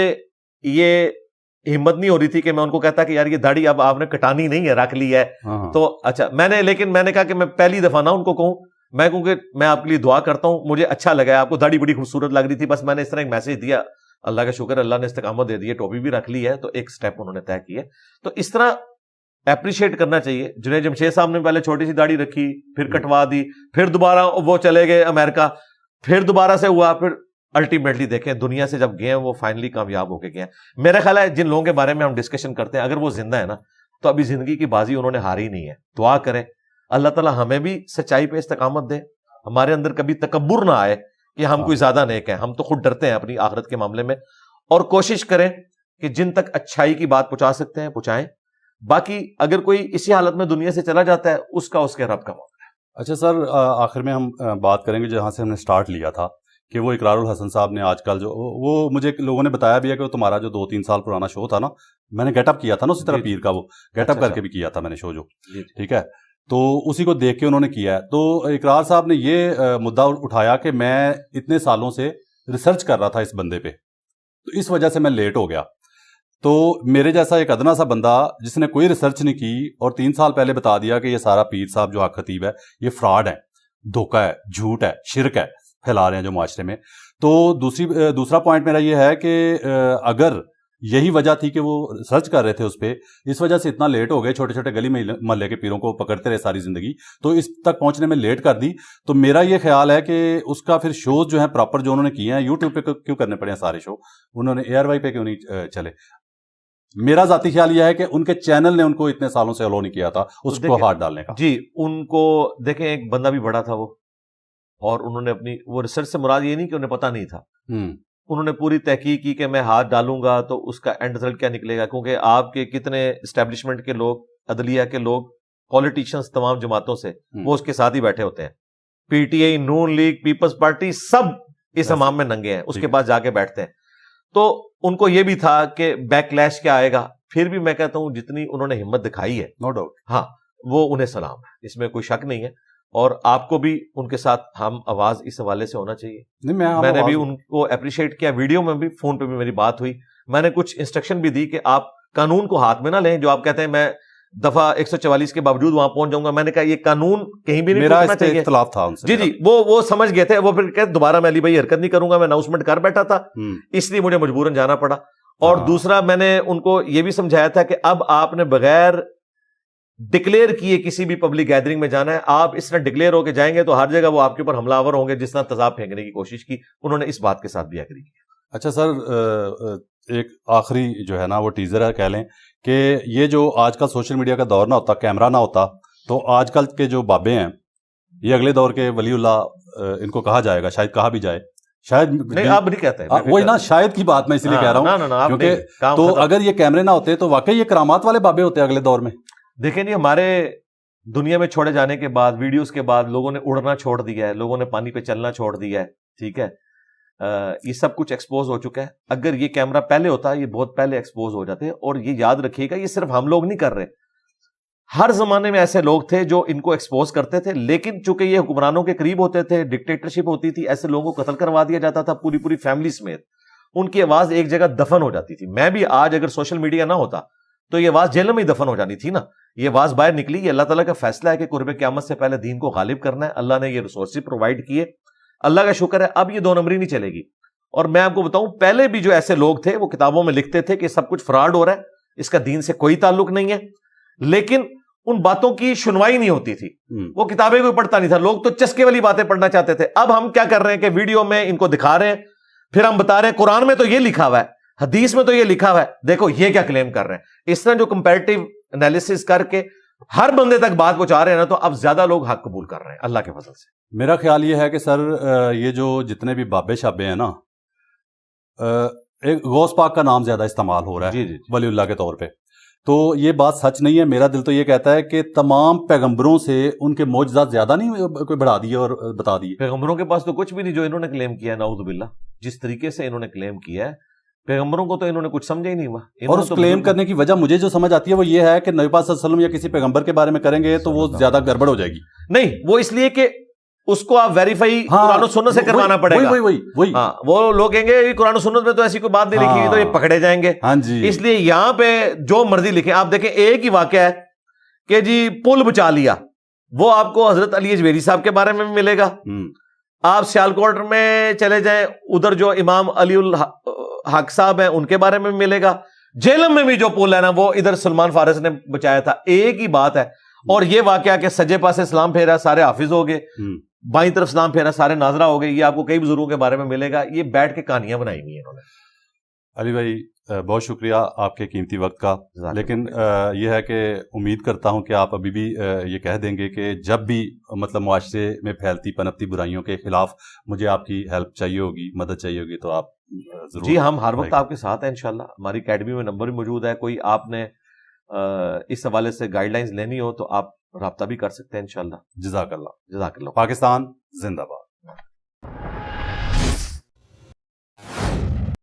یہ ہمت نہیں ہو رہی تھی کہ میں ان کو کہتا کہ یار یہ داڑھی اب آپ نے کٹانی نہیں ہے، رکھ لی ہے۔ تو اچھا لیکن میں نے کہا کہ میں پہلی دفعہ نہ ان کو کہوں، میں کہوں کہ میں آپ کے لیے دعا کرتا ہوں، مجھے اچھا لگا ہے، آپ کو داڑھی بڑی خوبصورت لگ رہی تھی، بس میں نے اس طرح ایک میسج دیا، اللہ کا شکر اللہ نے استقامت دے دی ہے، ٹوپی بھی رکھ لی ہے، تو ایک سٹیپ انہوں نے طے کیا۔ تو اس طرح اپریشیٹ کرنا چاہیے۔ جنید جمشید صاحب نے پہلے چھوٹی سی داڑھی رکھی، پھر کٹوا دی، پھر دوبارہ وہ چلے گئے امریکہ، پھر دوبارہ سے ہوا, پھر الٹیمیٹلی دیکھیں دنیا سے جب گئے ہیں وہ فائنلی کامیاب ہو کے گئے ہیں. میرا خیال ہے جن لوگوں کے بارے میں ہم ڈسکشن کرتے ہیں اگر وہ زندہ ہے نا تو ابھی زندگی کی بازی انہوں نے ہاری نہیں ہے. دعا کریں اللہ تعالیٰ ہمیں بھی سچائی پہ استقامت دے, ہمارے اندر کبھی تکبر نہ آئے کہ ہم کوئی زیادہ نیک ہیں. ہم تو خود ڈرتے ہیں اپنی آخرت کے معاملے میں, اور کوشش کریں کہ جن تک اچھائی کی بات پہنچا سکتے ہیں پہنچائیں. باقی اگر کوئی اسی حالت میں دنیا سے چلا جاتا ہے اس کے رب کا معاملہ ہے. اچھا سر, آخر میں ہم بات کریں گے جہاں سے ہم نے سٹارٹ لیا تھا کہ وہ اقرار الحسن صاحب نے آج کل جو وہ مجھے لوگوں نے بتایا بھی ہے کہ تمہارا جو 2-3 سال پرانا شو تھا نا, میں نے گیٹ اپ کیا تھا نا اسی طرح پیر کا, وہ گیٹ اپ کر کے بھی کیا تھا میں نے شو جو, ٹھیک ہے, تو اسی کو دیکھ کے انہوں نے کیا ہے. تو اقرار صاحب نے یہ مدعا اٹھایا کہ میں اتنے سالوں سے ریسرچ کر رہا تھا اس بندے پہ, تو اس وجہ سے میں لیٹ ہو گیا. تو میرے جیسا ایک ادنا سا بندہ جس نے کوئی ریسرچ نہیں کی اور 3 سال پہلے بتا دیا کہ یہ سارا پیر صاحب جو حق خطیب ہے یہ فراڈ ہے, دھوکہ ہے, جھوٹ ہے, شرک ہے پھیلا رہے ہیں جو معاشرے میں. تو دوسرا پوائنٹ میرا یہ ہے کہ اگر یہی وجہ تھی کہ وہ ریسرچ کر رہے تھے اس پہ, اس وجہ سے اتنا لیٹ ہو گئے, چھوٹے چھوٹے گلی محلے کے پیروں کو پکڑتے رہے ساری زندگی, تو اس تک پہنچنے میں لیٹ کر دی. تو میرا یہ خیال ہے کہ اس کا پھر شوز جو ہیں پراپر جو انہوں نے کیے ہیں یوٹیوب پہ کیوں کرنے پڑے ہیں سارے شو, انہوں نے ARY پہ کیوں نہیں چلے. میرا ذاتی خیال یہ ہے کہ ان کے چینل نے ان کو اتنے سالوں سے الو نہیں کیا تھا اس کو ہاتھ ڈالنے کا. جی ان کو دیکھیں, ایک بندہ بھی بڑا تھا وہ, اور انہوں نے اپنی وہ ریسرچ سے مراد یہ نہیں کہ انہیں پتہ نہیں تھا, انہوں نے پوری تحقیق کی کہ میں ہاتھ ڈالوں گا تو اس کا اینڈ رزلٹ کیا نکلے گا. کیونکہ آپ کے کتنے اسٹیبلشمنٹ کے لوگ, عدلیہ کے لوگ, پولیٹیشنز تمام جماعتوں سے وہ اس کے ساتھ ہی بیٹھے ہوتے ہیں. PTI, نون لیگ, پیپلز پارٹی سب اس حمام میں ننگے ہیں, اس کے پاس جا کے بیٹھتے ہیں. تو ان کو یہ بھی تھا کہ بیک لیش کیا آئے گا. پھر بھی میں کہتا ہوں جتنی انہوں نے ہمت دکھائی ہے, نو ڈاؤٹ, ہاں وہ انہیں سلام ہے, اس میں کوئی شک نہیں ہے. اور آپ کو بھی ان کے ساتھ ہم آواز اس حوالے سے ہونا چاہیے. میں نے بھی ان کو اپریشیٹ کیا, ویڈیو میں بھی, فون پہ بھی میری بات ہوئی, میں نے کچھ انسٹرکشن بھی دی کہ آپ قانون کو ہاتھ میں نہ لیں. جو آپ کہتے ہیں میں دفعہ 144 کے باوجود وہاں پہنچ جاؤں گا, میں نے کہا یہ قانون کہیں بھی نہیں پہنچنا چاہیے. اختلاف تھا ان سے. جی وہ سمجھ گئے تھے. وہ پھر کہتے دوبارہ میں علی بھائی حرکت نہیں کروں گا, میں اناؤنسمنٹ کر بیٹھا تھا اس لیے مجھے مجبوراً جانا پڑا. اور دوسرا میں نے ان کو یہ بھی سمجھایا تھا کہ اب آپ نے بغیر ڈکلیئر کیے کسی بھی پبلک گیدرنگ میں جانا ہے. آپ اس طرح ڈکلیئر ہو کے جائیں گے تو ہر جگہ وہ آپ کے اوپر حملہ آور ہوں گے, جس طرح تیزاب پھینکنے کی کوشش کی. انہوں نے اس بات کے ساتھ بھی ایگری کیا. اچھا سر, ایک آخری جو ہے نا وہ ٹیزر ہے کہہ لیں کہ یہ جو آج کل سوشل میڈیا کا دور نہ ہوتا, کیمرہ نہ ہوتا, تو آج کل کے جو بابے ہیں یہ اگلے دور کے ولی اللہ ان کو کہا جائے گا, شاید کہا بھی جائے, شاید نہیں آپ نہیں کہتے, وہی نا شاید کی بات میں اس لیے کہہ رہا ہوں کیونکہ تو اگر یہ کیمرے نہ ہوتے تو واقعی یہ کرامات والے بابے ہوتے اگلے دور میں. دیکھیں جی, ہمارے دنیا میں چھوڑے جانے کے بعد, ویڈیوز کے بعد, لوگوں نے اڑنا چھوڑ دیا ہے, لوگوں نے پانی پہ چلنا چھوڑ دیا ہے, ٹھیک ہے, یہ سب کچھ ایکسپوز ہو چکا ہے. اگر یہ کیمرہ پہلے ہوتا یہ بہت پہلے ایکسپوز ہو جاتے. اور یہ یاد رکھیے گا یہ صرف ہم لوگ نہیں کر رہے, ہر زمانے میں ایسے لوگ تھے جو ان کو ایکسپوز کرتے تھے, لیکن چونکہ یہ حکمرانوں کے قریب ہوتے تھے, ڈکٹیٹرشپ ہوتی تھی, ایسے لوگوں کو قتل کروا دیا جاتا تھا پوری فیملی سمیت, ان کی آواز ایک جگہ دفن ہو جاتی تھی. میں بھی آج اگر سوشل میڈیا نہ ہوتا تو یہ آواز جیل میں ہی دفن ہو جانی تھی نا. یہ آواز باہر نکلی, یہ اللہ تعالیٰ کا فیصلہ ہے کہ قرب قیامت سے پہلے دین کو غالب کرنا ہے. اللہ نے یہ ریسورسز پرووائڈ کیے, اللہ کا شکر ہے. اب یہ 2 نمبری نہیں چلے گی. اور میں آپ کو بتاؤں پہلے بھی جو ایسے لوگ تھے وہ کتابوں میں لکھتے تھے کہ سب کچھ فراڈ ہو رہا ہے, اس کا دین سے کوئی تعلق نہیں ہے, لیکن ان باتوں کی سنوائی نہیں ہوتی تھی. وہ کتابیں کوئی پڑھتا نہیں تھا, لوگ تو چسکے والی باتیں پڑھنا چاہتے تھے. اب ہم کیا کر رہے ہیں کہ ویڈیو میں ان کو دکھا رہے ہیں, پھر ہم بتا رہے ہیں قرآن میں تو یہ لکھا ہوا ہے, حدیث میں تو یہ لکھا ہوا ہے, دیکھو یہ کیا کلیم کر رہے ہیں. اس طرح جو کمپیریٹیو انالیسس کر کے ہر بندے تک بات پہنچا رہے ہیں نا, تو اب زیادہ لوگ حق قبول کر رہے ہیں اللہ کے فضل سے. میرا خیال یہ ہے کہ سر یہ جو جتنے بھی بابے شابے ہیں نا, ایک غوث پاک کا نام زیادہ استعمال ہو رہا ہے ولی اللہ کے طور پہ, تو یہ بات سچ نہیں ہے. میرا دل تو یہ کہتا ہے کہ تمام پیغمبروں سے ان کے معجزات زیادہ نہیں کوئی بڑھا دیے اور بتا دیے. پیغمبروں کے پاس تو کچھ بھی نہیں جو انہوں نے کلیم کیا ہے, نعوذ باللہ. جس طریقے سے انہوں نے کلیم کیا ہے, پیغمبروں کو تو انہوں نے کچھ سمجھا ہی نہیں ہوا. اور اس کلیم کرنے کی وجہ مجھے جو سمجھ آتی ہے وہ یہ ہے کہ نبی پاک صلی اللہ علیہ وسلم یا کسی پیغمبر کے بارے میں کریں گے تو وہ زیادہ گڑبڑ ہو جائے گی. نہیں, وہ اس لیے کہ اس کو آپ ویریفائی قرآن و سنت سے کروانا پڑے گا. ہاں, وہ لوگ کہیں گے قرآن و سنت میں تو ایسی کوئی بات نہیں لکھی, تو یہ پکڑے جائیں گے. اس لیے یہاں پہ جو مرضی لکھیں. آپ دیکھیں ایک ہی واقعہ ہے کہ جی پل بچا لیا, وہ آپ کو حضرت علی اجویری صاحب کے بارے میں بھی ملے گا. آپ سیالکوٹ میں چلے جائیں, ادھر جو امام علی الحق صاحب ہیں ان کے بارے میں بھی ملے گا. جیلم میں بھی جو پل ہے نا وہ ادھر سلمان فارس نے بچایا تھا. ایک ہی بات ہے. اور یہ واقعہ کہ سجے پاسے اسلام پھیرا, سارے حافظ ہو گئے, بائیں طرف سلام پھیرا سارے ناظرہ ہو گئے. یہ آپ کو کئی بزرگوں کے بارے میں ملے گا, یہ بیٹھ کے کہانیاں بنائی ہوئی ہیں انہوں نے. علی بھائی بہت شکریہ آپ کے قیمتی وقت کا. لیکن یہ ہے کہ امید کرتا ہوں کہ آپ ابھی بھی یہ کہہ دیں گے کہ جب بھی مطلب معاشرے میں پھیلتی پنپتی برائیوں کے خلاف مجھے آپ کی ہیلپ چاہیے ہوگی, مدد چاہیے ہوگی, تو آپ ضرور. جی ہم ہر وقت آپ کے ساتھ ہیں انشاءاللہ. ہماری اکیڈمی میں نمبر بھی موجود ہے, کوئی آپ نے اس حوالے سے گائیڈ لائنز لینی ہو تو آپ رابطہ بھی کر سکتے ہیں انشاءاللہ. جزاک اللہ. جزاک اللہ. پاکستان زندہ باد.